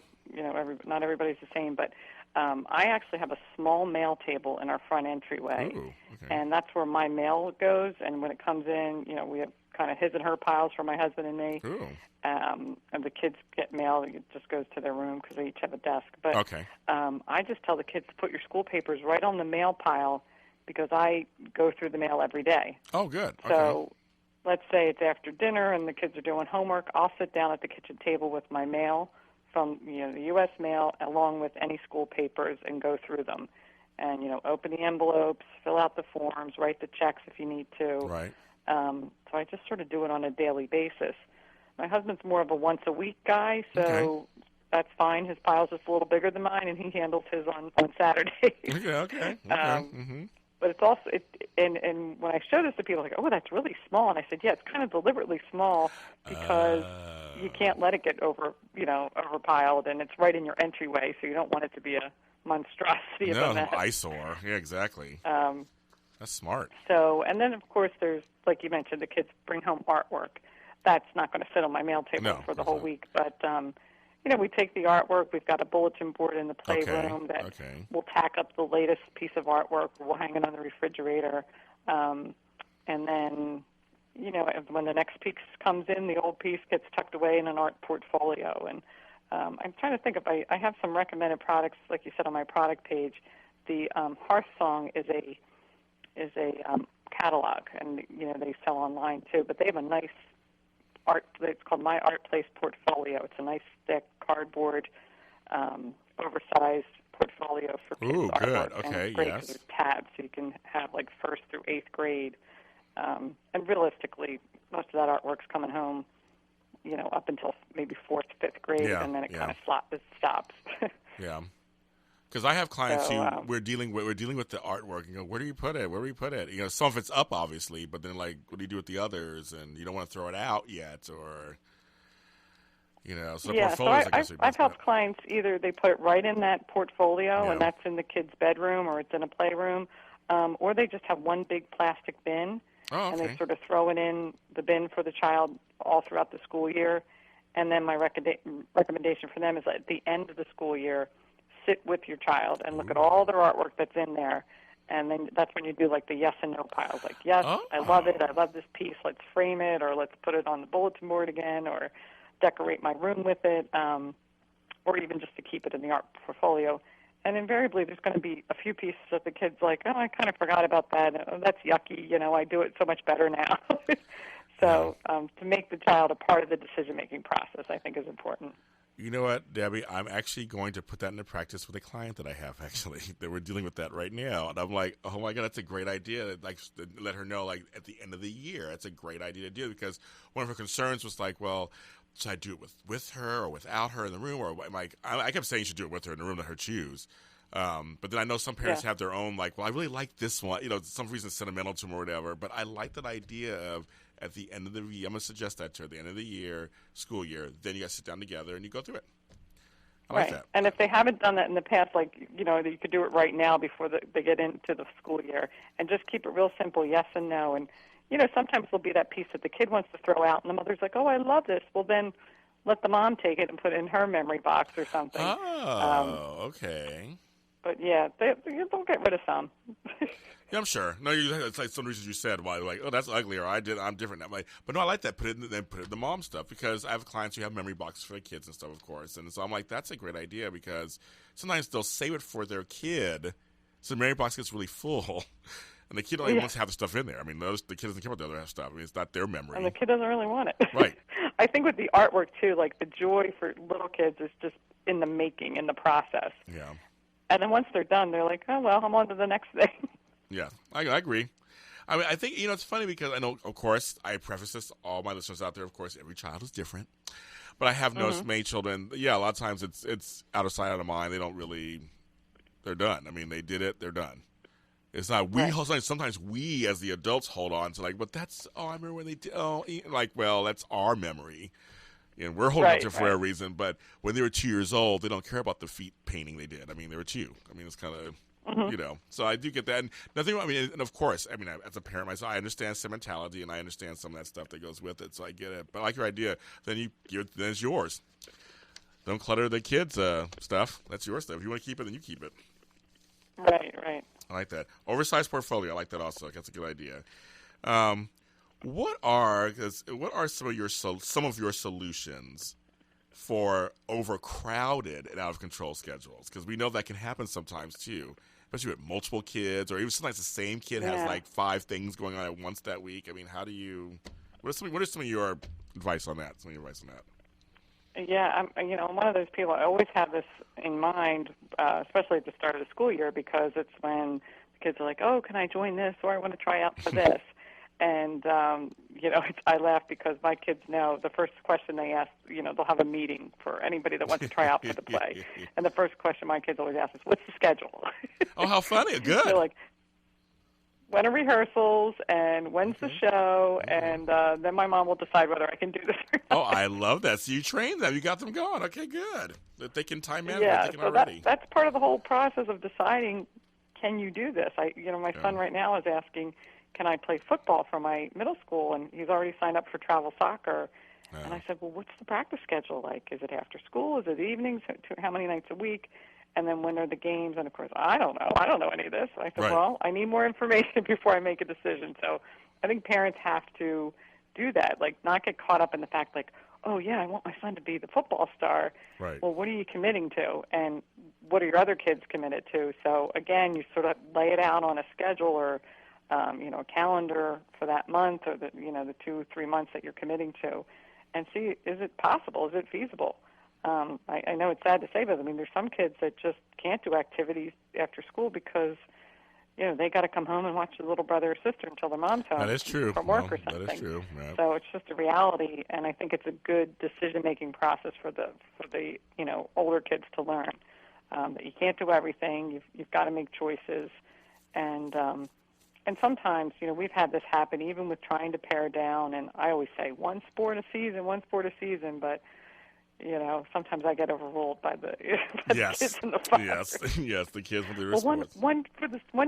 S3: not everybody's the same, but I actually have a small mail table in our front entryway,
S1: Ooh, okay.
S3: and that's where my mail goes. And when it comes in, we have kind of his and her piles for my husband and me.
S1: Ooh.
S3: And the kids get mail; it just goes to their room because they each have a desk. But
S1: Okay.
S3: I just tell the kids to put your school papers right on the mail pile because I go through the mail every day.
S1: Oh, good. Okay.
S3: So let's say it's after dinner and the kids are doing homework. I'll sit down at the kitchen table with my mail from the U.S. mail along with any school papers and go through them. And, open the envelopes, fill out the forms, write the checks if you need to.
S1: Right.
S3: So I just sort of do it on a daily basis. My husband's more of a once-a-week guy, so that's fine. His pile's just a little bigger than mine, and he handles his on Saturdays.
S1: Okay. Mm-hmm.
S3: But it's also, and when I show this to people, like, oh, that's really small. And I said, yeah, it's kind of deliberately small because you can't let it get overpiled, and it's right in your entryway, so you don't want it to be a monstrosity of a mess.
S1: Eyesore. Yeah, exactly. That's smart.
S3: So, and then, of course, there's, like you mentioned, the kids bring home artwork. That's not going to fit on my mail table for the whole week. But, we take the artwork. We've got a bulletin board in the playroom that we'll tack up the latest piece of artwork. We'll hang it on the refrigerator. And then, when the next piece comes in, the old piece gets tucked away in an art portfolio. And I'm trying to think if I have some recommended products, like you said on my product page. The Hearth Song is a catalog, and they sell online too. But they have a nice art. It's called My Art Place Portfolio. It's a nice thick cardboard, oversized portfolio for kids' artwork.
S1: Good.
S3: And
S1: Okay.
S3: it's great
S1: Yes.
S3: 'cause there's tabs, so you can have 1st through 8th grade. And realistically, most of that artwork's coming home, up until maybe 4th, 5th grade, and then it kind of stops.
S1: Yeah. Because I have clients who we're dealing with the artwork and go, where do you put it? Where do we put it? Some of it's up obviously, but then what do you do with the others? And you don't want to throw it out yet, or so portfolios.
S3: I've helped clients either they put it right in that portfolio and that's in the kid's bedroom or it's in a playroom, or they just have one big plastic bin and they sort of throw it in the bin for the child all throughout the school year. And then my recommendation for them is at the end of the school year, sit with your child and look at all their artwork that's in there, and then that's when you do the yes and no piles. Yes, I love it. I love this piece. Let's frame it, or let's put it on the bulletin board again, or decorate my room with it, or even just to keep it in the art portfolio. And invariably, there's going to be a few pieces that the kid's like, oh, I kind of forgot about that. Oh, that's yucky. I do it so much better now. So to make the child a part of the decision-making process, I think is important.
S1: You know what, Debbie? I'm actually going to put that into practice with a client that I have, actually, that we're dealing with that right now. And I'm like, oh, my God, that's a great idea. To let her know, at the end of the year, it's a great idea to do. Because one of her concerns was well, should I do it with her or without her in the room? Or I kept saying you should do it with her in the room, let her choose. But then I know some parents have their own, like, well, I really like this one. Some reason it's sentimental to them or whatever. But I like that idea of at the end of the year, I'm going to suggest that to her, at the end of the year, school year, then you guys sit down together and you go through it. I like that.
S3: And if they haven't done that in the past, like, you could do it right now before they get into the school year and just keep it real simple, yes and no. And, sometimes there'll be that piece that the kid wants to throw out and the mother's like, oh, I love this. Well, then let the mom take it and put it in her memory box or something.
S1: Oh, okay.
S3: But, yeah, they'll get rid of some.
S1: Yeah, I'm sure. No, it's like some reasons you said why, like, oh, that's ugly, or I'm different. I'm like, but no, I like that. Put it in the mom stuff, because I have clients who have memory boxes for the kids and stuff, of course. And so I'm like, that's a great idea, because sometimes they'll save it for their kid, so the memory box gets really full, and the kid only wants to have the stuff in there. I mean, the kid doesn't care about the other stuff. I mean, it's not their memory.
S3: And the kid doesn't really want it.
S1: Right.
S3: I think with the artwork too, like the joy for little kids is just in the making, in the process.
S1: Yeah.
S3: And then once they're done, they're like, oh well, I'm on to the next thing.
S1: Yeah, I agree. I mean, I think, it's funny because I know, of course, I preface this to all my listeners out there, of course, every child is different. But I have noticed many children, a lot of times it's out of sight, out of mind. They don't really, they're done. I mean, they did it, they're done. It's not, sometimes we as the adults hold on to, like, but that's, I remember when they did, like, well, that's our memory. And we're holding on to it for a reason. But when they were 2 years old, they don't care about the feet painting they did. I mean, they were 2. I mean, it's kind of... so I do get that. And nothing, and of course, as a parent myself, I understand sentimentality and I understand some of that stuff that goes with it, so I get it. But I like your idea. Then it's yours. Don't clutter the kids' stuff. That's your stuff. If you want to keep it, then you keep it.
S3: Right.
S1: I like that. Oversized portfolio. I like that also. That's a good idea. What are some of your solutions for overcrowded and out of control schedules? Because we know that can happen sometimes too, especially with multiple kids, or even sometimes the same kid has like 5 things going on at once that week. I mean, what are some of your advice on that?
S3: Yeah, I'm one of those people. I always have this in mind, especially at the start of the school year, because it's when the kids are like, oh, can I join this, or I want to try out for this. And, I laugh because my kids know the first question they ask, they'll have a meeting for anybody that wants to try out for the play. And the first question my kids always ask is, what's the schedule?
S1: Oh, how funny. Good.
S3: They're like, when are rehearsals and when's the show? And then my mom will decide whether I can do this or not.
S1: Oh, I love that. So you trained them. You got them going. Okay, good. That they can time manage.
S3: Yeah,
S1: they can
S3: so
S1: already.
S3: That's part of the whole process of deciding, can you do this? My son right now is asking, can I play football for my middle school? And he's already signed up for travel soccer. And I said, well, what's the practice schedule like? Is it after school? Is it evenings? How many nights a week? And then when are the games? And, of course, I don't know. I don't know any of this. I said, well, I need more information before I make a decision. So I think parents have to do that, like not get caught up in the fact, like, oh, yeah, I want my son to be the football star.
S1: Right.
S3: Well, what are you committing to? And what are your other kids committed to? So, again, you sort of lay it out on a schedule or a calendar for that month or the 2-3 months that you're committing to, and see, is it possible? Is it feasible? I know it's sad to say, but there's some kids that just can't do activities after school because they got to come home and watch their little brother or sister until their mom's home.
S1: That is true.
S3: From work or something.
S1: That is true. Right.
S3: So it's just a reality, and I think it's a good decision-making process for the older kids to learn that you can't do everything. You've got to make choices, and sometimes, we've had this happen even with trying to pare down, and I always say one sport a season, but, sometimes I get overruled by the, kids in the farm.
S1: Yes, the kids with their
S3: sports. One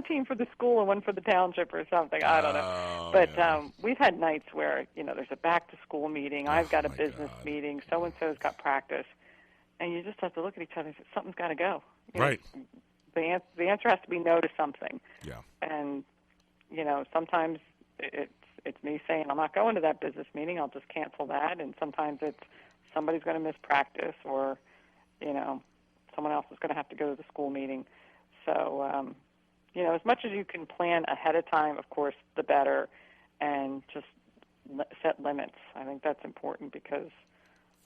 S3: team for the school and one for the township or something, I don't know. But we've had nights where, there's a back-to-school meeting, I've got a business meeting, so-and-so's got practice, and you just have to look at each other and say, something's got to go.
S1: Right.
S3: The answer has to be no to something.
S1: Yeah.
S3: And sometimes it's me saying, I'm not going to that business meeting, I'll just cancel that. And sometimes it's somebody's going to miss practice or, someone else is going to have to go to the school meeting. So, as much as you can plan ahead of time, of course, the better, and just set limits. I think that's important because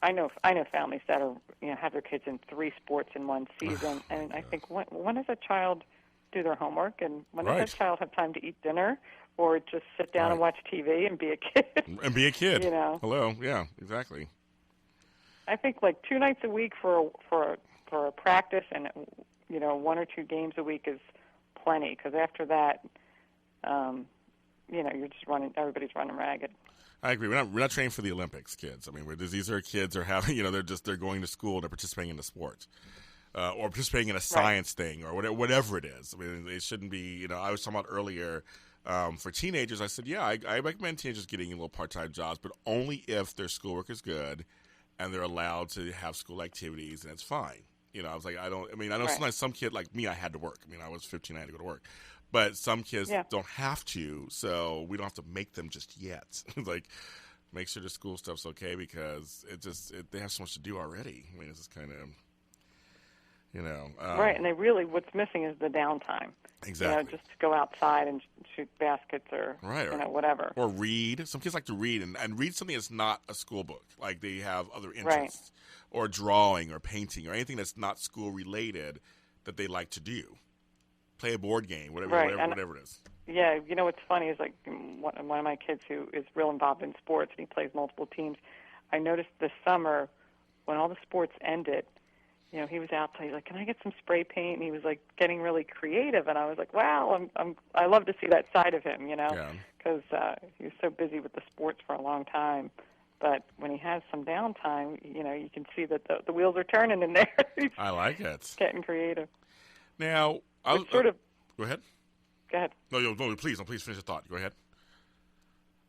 S3: I know families that are, have their kids in 3 sports in one season. And I think, when does a child do their homework, and when does that child have time to eat dinner or just sit down and watch TV and be a kid?
S1: And be a kid. Hello. Yeah, exactly.
S3: I think like 2 nights a week for a practice and 1 or 2 games a week is plenty, because after that, you're just everybody's running ragged.
S1: I agree. We're not training for the Olympics, kids. I mean, these are kids are having, they're going to school, they're participating in the sport, or participating in a science thing, or whatever it is. I mean, it shouldn't be. I was talking about earlier for teenagers. I said, I recommend teenagers getting little part-time jobs, but only if their schoolwork is good and they're allowed to have school activities, and it's fine. I was like, I know sometimes some kid like me, I had to work. I mean, I was 15, I had to go to work. But some kids don't have to, so we don't have to make them just yet. Like, make sure the school stuff's okay, because they have so much to do already. I mean, it's just kind of,
S3: right, and what's missing is the downtime.
S1: Exactly.
S3: Just to go outside and shoot baskets or, whatever.
S1: Or read. Some kids like to read, and read something that's not a school book. Like, they have other interests. Right. Or drawing or painting or anything that's not school-related that they like to do. Play a board game, whatever it is. Yeah,
S3: what's funny is, like, one of my kids who is real involved in sports, and he plays multiple teams. I noticed this summer when all the sports ended, he was out playing. He's like, "Can I get some spray paint?" And he was like getting really creative, and I was like, "Wow, I love to see that side of him," because he was so busy with the sports for a long time. But when he has some downtime, you can see that the wheels are turning in there.
S1: I like it.
S3: Getting creative.
S1: Now, go ahead.
S3: Go ahead.
S1: No, please finish your thought. Go ahead.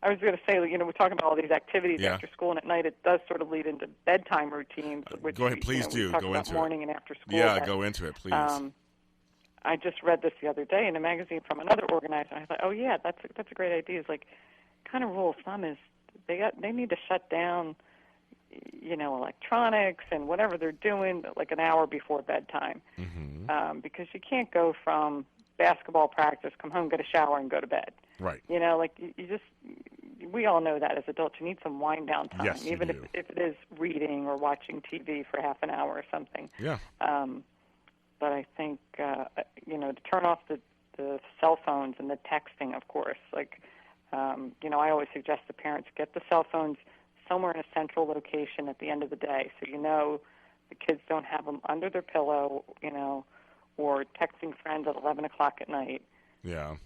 S3: I was going to say, we're talking about all these activities after school, and at night it does sort of lead into bedtime routines. Which
S1: go ahead, please do.
S3: Go into morning and after school.
S1: Yeah, go into it, please.
S3: I just read this the other day in a magazine from another organizer. I thought, that's a great idea. It's like, kind of rule of thumb is they need to shut down, electronics and whatever they're doing like an hour before bedtime, because you can't go from basketball practice, come home, get a shower, and go to bed.
S1: Right.
S3: We all know that as adults. You need some wind down time,
S1: yes,
S3: even if it is reading or watching TV for half an hour or something.
S1: Yeah.
S3: But I think, to turn off the cell phones and the texting, of course. Like, I always suggest to parents get the cell phones somewhere in a central location at the end of the day, so the kids don't have them under their pillow, or texting friends at 11 o'clock at night.
S1: Yeah.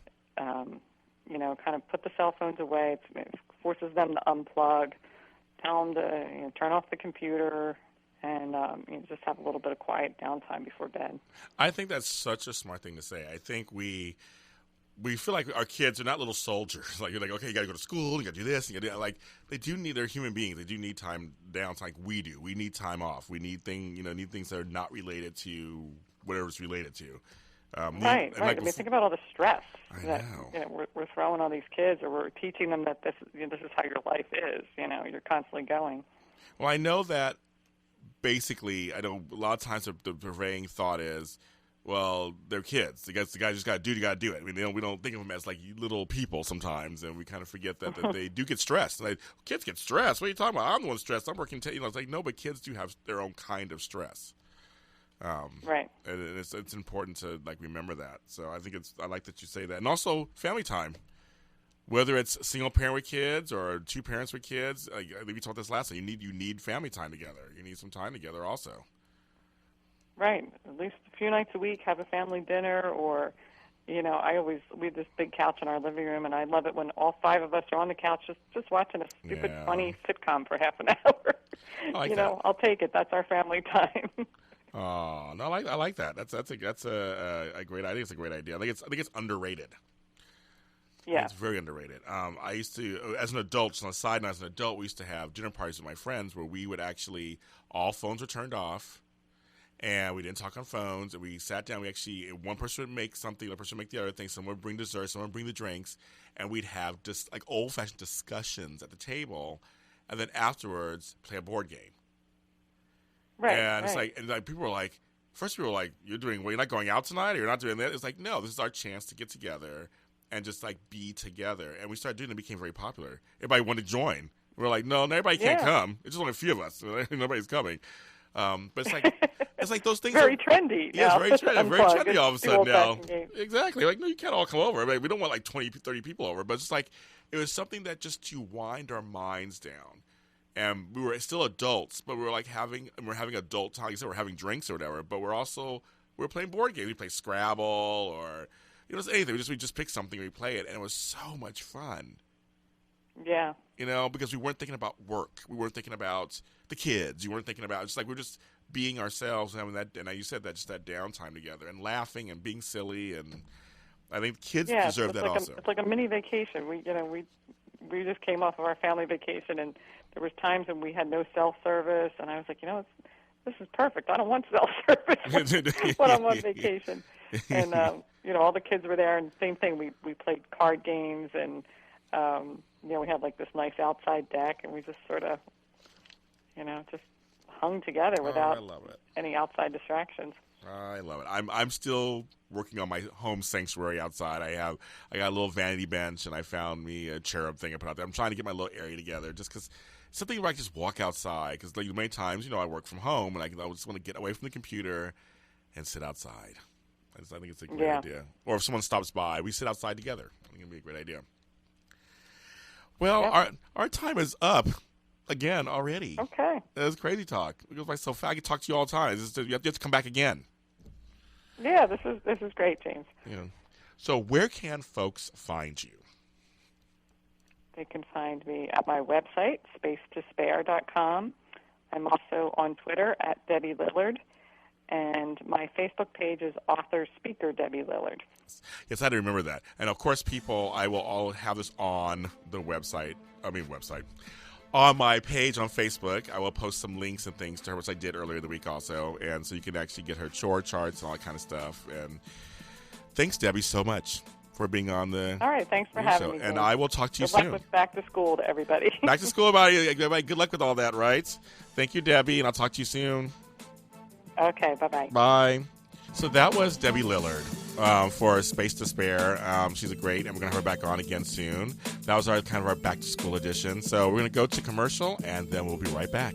S3: Kind of put the cell phones away. It forces them to unplug. Tell them to turn off the computer and just have a little bit of quiet downtime before bed.
S1: I think that's such a smart thing to say. I think we feel like our kids are not little soldiers. Like, you're like, okay, you got to go to school, you got to do this, you got to do that. Like, they're human beings. They do need time down like we do. We need time off. We need things that are not related to whatever it's related to.
S3: Right.
S1: Like,
S3: I mean, think about all the stress
S1: that
S3: we're throwing on these kids, or we're teaching them that this is how your life is. You're constantly going.
S1: Well, I know that basically, I know a lot of times the prevailing thought is, well, they're kids. The guy just got to do it. I mean, we don't think of them as like little people sometimes, and we kind of forget that they do get stressed. Like, kids get stressed. What are you talking about? I'm the one stressed. I'm working. It's like, no, but kids do have their own kind of stress.
S3: Right.
S1: And it's important to remember that. So I like that you say that. And also family time, whether it's single parent with kids or two parents with kids. I think we talked this last time. You need family time together. You need some time together also.
S3: Right. At least a few nights a week, have a family dinner, or, we have this big couch in our living room, and I love it when all 5 of us are on the couch just watching a stupid, funny sitcom for half an hour.
S1: I like that.
S3: I'll take it. That's our family time.
S1: Oh, no, I like that. That's a great idea. It's a great idea. I think it's underrated.
S3: Yeah,
S1: it's very underrated. I used to, as an adult, on a side note, as an adult, we used to have dinner parties with my friends where we would actually, all phones were turned off, and we didn't talk on phones, and we sat down. We actually, one person would make something, the other person would make the other thing. Someone would bring dessert, someone would bring the drinks, and we'd have just like old-fashioned discussions at the table, and then afterwards play a board game.
S3: Right.
S1: And it's like, people were like, first people were like, you're not going out tonight, or you're not doing that. It's like, no, this is our chance to get together and just like be together. And we started doing it. It became very popular. Everybody wanted to join. We were like, no, everybody can't come. It's just only a few of us. Nobody's coming. But it's like those things
S3: very
S1: are
S3: trendy.
S1: Yeah, it's very trendy all of a sudden now.
S3: Game.
S1: Exactly. Like, no, you can't all come over. I mean, we don't want like 20, 30 people over. But it's like, it was something that just to wind our minds down. And we were still adults, but we're having adult time. Like I said, we're having drinks or whatever, but we're we were playing board games. We play Scrabble or anything. We just pick something, we play it, and it was so much fun.
S3: Yeah.
S1: Because we weren't thinking about work. We weren't thinking about the kids. You weren't thinking about, just like we're just being ourselves and having that, and you said that, just that downtime together and laughing and being silly, and I think kids deserve that also.
S3: It's like a mini vacation. We just came off of our family vacation, and there was times when we had no cell service, and I was like, this is perfect. I don't want cell service when I'm on vacation. And all the kids were there, and same thing. We played card games, and we had like this nice outside deck, and we just sort of, just hung together without any outside distractions.
S1: I love it. I'm still working on my home sanctuary outside. I got a little vanity bench, and I found me a cherub thing I put out there. I'm trying to get my little area together, just because something where I can just walk outside. Because like many times, I work from home, and I just want to get away from the computer and sit outside. I think it's a great idea. Or if someone stops by, we sit outside together. I think it'd be a great idea. Well, our time is up again already.
S3: Okay.
S1: That was crazy talk. It goes by so fast. I can talk to you all the time. You have to come back again.
S3: Yeah, this is great, James.
S1: Yeah. So where can folks find you?
S3: They can find me at my website, spacetospare.com. I'm also on Twitter at Debbie Lillard, and my Facebook page is author-speaker Debbie Lillard.
S1: Yes, I had to remember that. And, of course, I will all have this on the website. On my page on Facebook, I will post some links and things to her, which I did earlier the week also. And so you can actually get her chore charts and all that kind of stuff. And thanks, Debbie, so much for being on the
S3: All right, thanks for having me.
S1: And I will talk to you
S3: soon. Good
S1: soon.
S3: luck with back to school to everybody.
S1: Back to school, everybody. Good luck with all that, right? Thank you, Debbie, and I'll talk to you soon.
S3: Okay, bye-bye.
S1: Bye. So that was Debbie Lillard for Space to Spare. She's a great, and we're going to have her back on again soon. That was our back to school edition. So we're going to go to commercial, and then we'll be right back.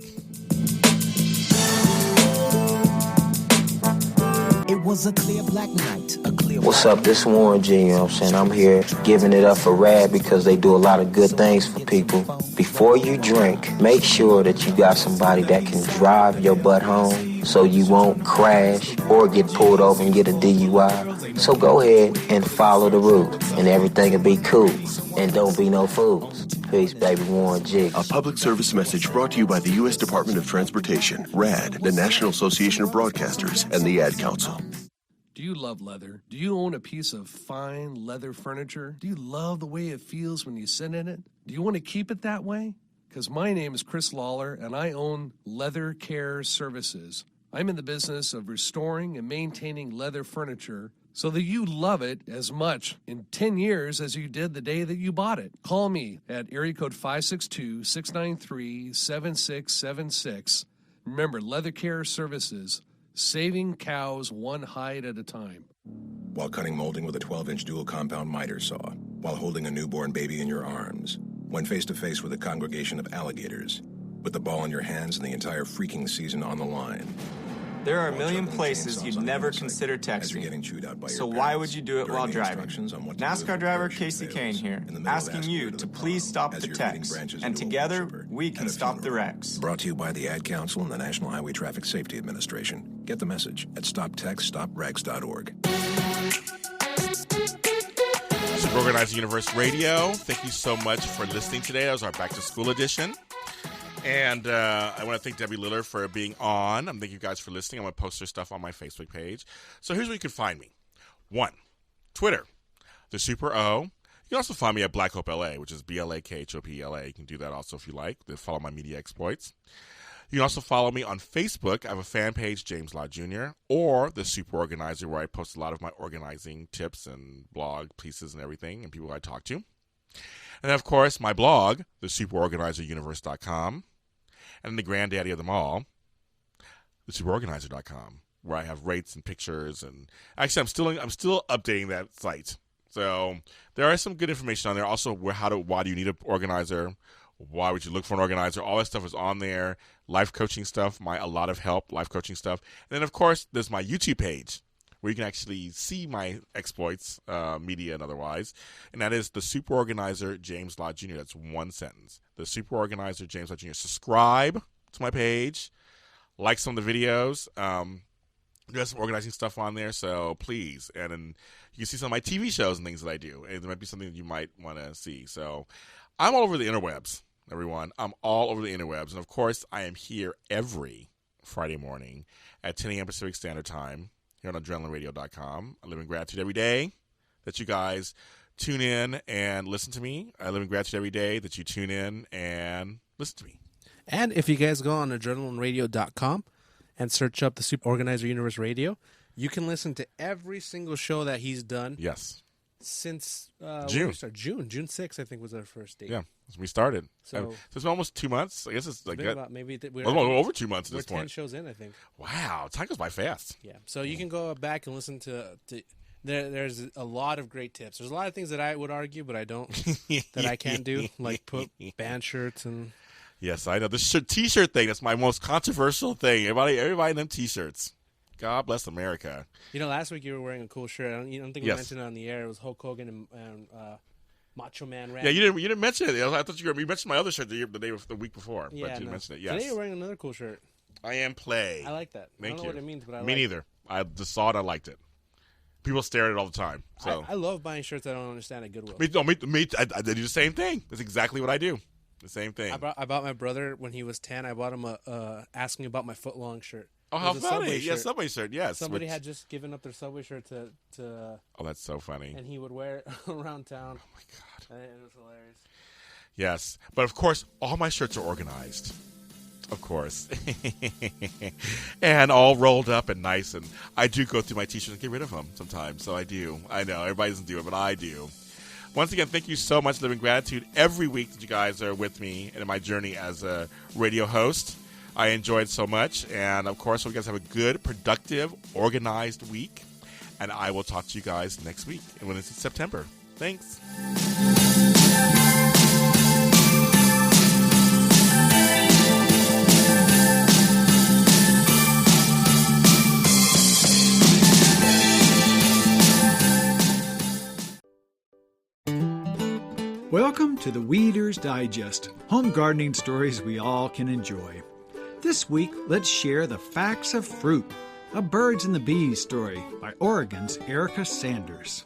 S4: It was a clear black night.
S5: What's up? This Warren G, you know what I'm saying? I'm here giving it up for RAD because they do a lot of good things for people. Before you drink, make sure that you got somebody that can drive your butt home so you won't crash or get pulled over and get a DUI. So go ahead and follow the rules and everything will be cool. And don't be no fools. Peace, baby. Warren G.
S6: A public service message brought to you by the U.S. Department of Transportation, RAD, the National Association of Broadcasters, and the Ad Council.
S7: Do you love leather? Do you own a piece of fine leather furniture? Do you love the way it feels when you sit in it? Do you want to keep it that way? Because my name is Chris Lawler, and I own Leather Care Services. I'm in the business of restoring and maintaining leather furniture so that you love it as much in 10 years as you did the day that you bought it. Call me at area code 562-693-7676. Remember, Leather Care Services, saving cows one hide at a time.
S8: While cutting molding with a 12-inch dual compound miter saw, while holding a newborn baby in your arms, when face-to-face with a congregation of alligators, with the ball in your hands and the entire freaking season on the line.
S9: There are a million places you'd never consider texting, so why would you do it while driving? NASCAR driver Casey Kane here, asking you to please stop the text, and together we can stop the wrecks.
S8: Brought to you by the Ad Council and the National Highway Traffic Safety Administration. Get the message at stoptextstopregs.org.
S1: Super Organizer Universe Radio, thank you so much for listening today. That was our Back to School edition. And I want to thank Debbie Lillard for being on. Thank you guys for listening. I'm going to post her stuff on my Facebook page. So here's where you can find me. 1, Twitter, The Super O. You can also find me at Black Hope LA, which is BLAKHOPLA. You can do that also if you like. Follow my media exploits. You can also follow me on Facebook. I have a fan page, James Lott Jr., or The Super Organizer, where I post a lot of my organizing tips and blog pieces and everything and people I talk to. And then, of course, my blog, thesuperorganizeruniverse.com, and the granddaddy of them all, thesuperorganizer.com, where I have rates and pictures. And actually, I'm still updating that site. So there is some good information on there. Also, why do you need an organizer? Why would you look for an organizer? All that stuff is on there. Life coaching stuff, a lot of help, life coaching stuff. And then, of course, there's my YouTube page, where you can actually see my exploits, media and otherwise. And that is The Super Organizer James Lott Jr. That's one sentence. The Super Organizer James Lott Jr. Subscribe to my page. Like some of the videos. There's some organizing stuff on there, so please. And then you can see some of my TV shows and things that I do. And there might be something that you might want to see. So I'm all over the interwebs, everyone. I'm all over the interwebs. And, of course, I am here every Friday morning at 10 a.m. Pacific Standard Time here on AdrenalineRadio.com. I live in gratitude every day that you guys tune in and listen to me. I live in gratitude every day that you tune in and listen to me.
S2: And if you guys go on AdrenalineRadio.com and search up the Super Organizer Universe Radio, you can listen to every single show that he's done.
S1: Yes.
S2: Since
S1: June
S2: 6th, I think, was our first date.
S1: Yeah, we started.
S2: So
S1: it's been almost 2 months. I gu's like
S2: been about maybe
S1: over 2 months at this
S2: we're
S1: point.
S2: 10 shows in, I think.
S1: Wow, time goes by fast.
S2: Yeah, so you can go back and listen to there's a lot of great tips. There's a lot of things that I would argue, but I don't that I can do, like put band shirts and.
S1: Yes, I know. This T-shirt thing, that's my most controversial thing. Everybody in them T-shirts. God bless America.
S2: You know, last week you were wearing a cool shirt. I don't think we mentioned it on the air. It was Hulk Hogan and Macho Man Randy.
S1: Yeah, you didn't mention it. I thought you mentioned my other shirt the week before, but you didn't mention it. Yes.
S2: Today you're wearing another cool shirt.
S1: I am Play.
S2: I like that.
S1: Thank
S2: I don't know what it means, but I like it.
S1: Me neither. I just saw it. I liked it. People stare at it all the time. So
S2: I love buying shirts I don't understand at Goodwill.
S1: Me. I do the same thing. That's exactly what I do. The same thing.
S2: I bought my brother when he was 10. I bought him a asking about my footlong shirt.
S1: Oh, how funny! Yeah, Subway shirt. Yes,
S2: somebody had just given up their Subway shirt to.
S1: Oh, that's so funny.
S2: And he would wear it around town.
S1: Oh my God!
S2: And it was hilarious.
S1: Yes, but of course, all my shirts are organized. Of course, and all rolled up and nice. And I do go through my T-shirts and get rid of them sometimes. So I do. I know everybody doesn't do it, but I do. Once again, thank you so much, Living Gratitude, every week that you guys are with me in my journey as a radio host. I enjoyed so much. And, of course, hope you guys have a good, productive, organized week. And I will talk to you guys next week, and when it's in September. Thanks.
S10: Welcome to the Weeder's Digest, home gardening stories we all can enjoy. This week, let's share the facts of fruit, a birds and the bees story by Oregon's Erica Sanders.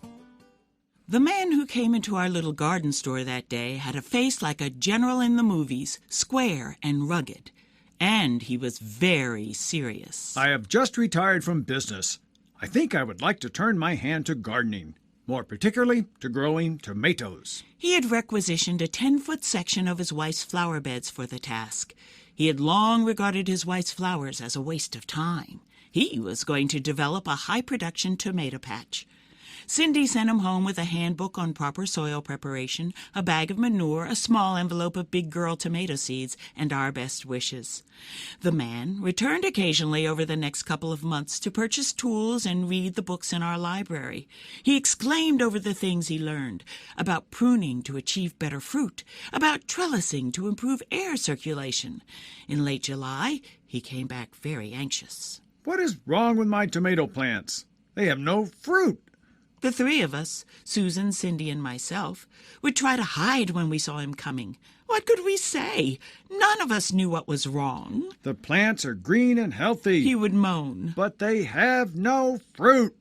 S11: The man who came into our little garden store that day had a face like a general in the movies, square and rugged. And he was very serious.
S10: I have just retired from business. I think I would like to turn my hand to gardening. More particularly to growing tomatoes.
S11: He had requisitioned a 10-foot section of his wife's flower beds for the task. He had long regarded his wife's flowers as a waste of time. He was going to develop a high-production tomato patch. Cindy sent him home with a handbook on proper soil preparation, a bag of manure, a small envelope of big girl tomato seeds, and our best wishes. The man returned occasionally over the next couple of months to purchase tools and read the books in our library. He exclaimed over the things he learned, about pruning to achieve better fruit, about trellising to improve air circulation. In late July, he came back very anxious.
S10: What is wrong with my tomato plants? They have no fruit.
S11: The three of us, Susan, Cindy, and myself, would try to hide when we saw him coming. What could we say? None of us knew what was wrong.
S10: The plants are green and healthy,
S11: he would moan.
S10: But they have no fruit.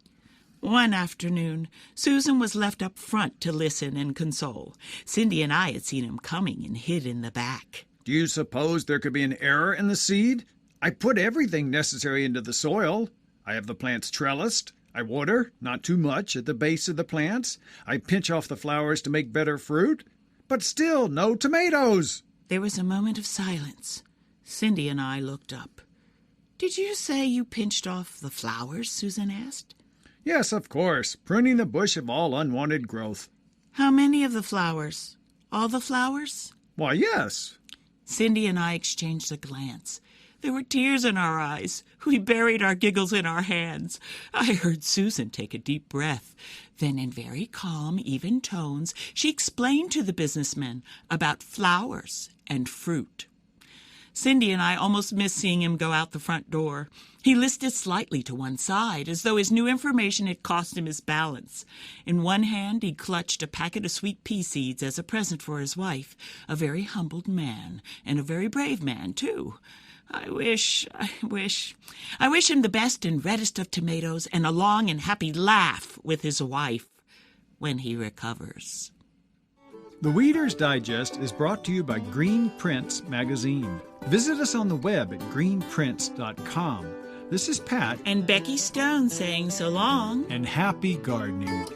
S11: One afternoon, Susan was left up front to listen and console. Cindy and I had seen him coming and hid in the back.
S10: Do you suppose there could be an error in the seed? I put everything necessary into the soil. I have the plants trellised. I water, not too much, at the base of the plants. I pinch off the flowers to make better fruit. But still, no tomatoes.
S11: There was a moment of silence. Cindy and I looked up. Did you say you pinched off the flowers? Susan asked.
S10: Yes, of course. Pruning the bush of all unwanted growth.
S11: How many of the flowers? All the flowers?
S10: Why, yes.
S11: Cindy and I exchanged a glance. There were tears in our eyes. We buried our giggles in our hands. I heard Susan take a deep breath. Then in very calm, even tones, she explained to the businessmen about flowers and fruit. Cindy and I almost missed seeing him go out the front door. He listed slightly to one side, as though his new information had cost him his balance. In one hand, he clutched a packet of sweet pea seeds as a present for his wife, a very humbled man, and a very brave man, too. I wish him the best and reddest of tomatoes and a long and happy laugh with his wife when he recovers.
S10: The Weeder's Digest is brought to you by Green Prints magazine. Visit us on the web at greenprints.com. This is Pat
S11: and Becky Stone saying so long
S10: and happy gardening.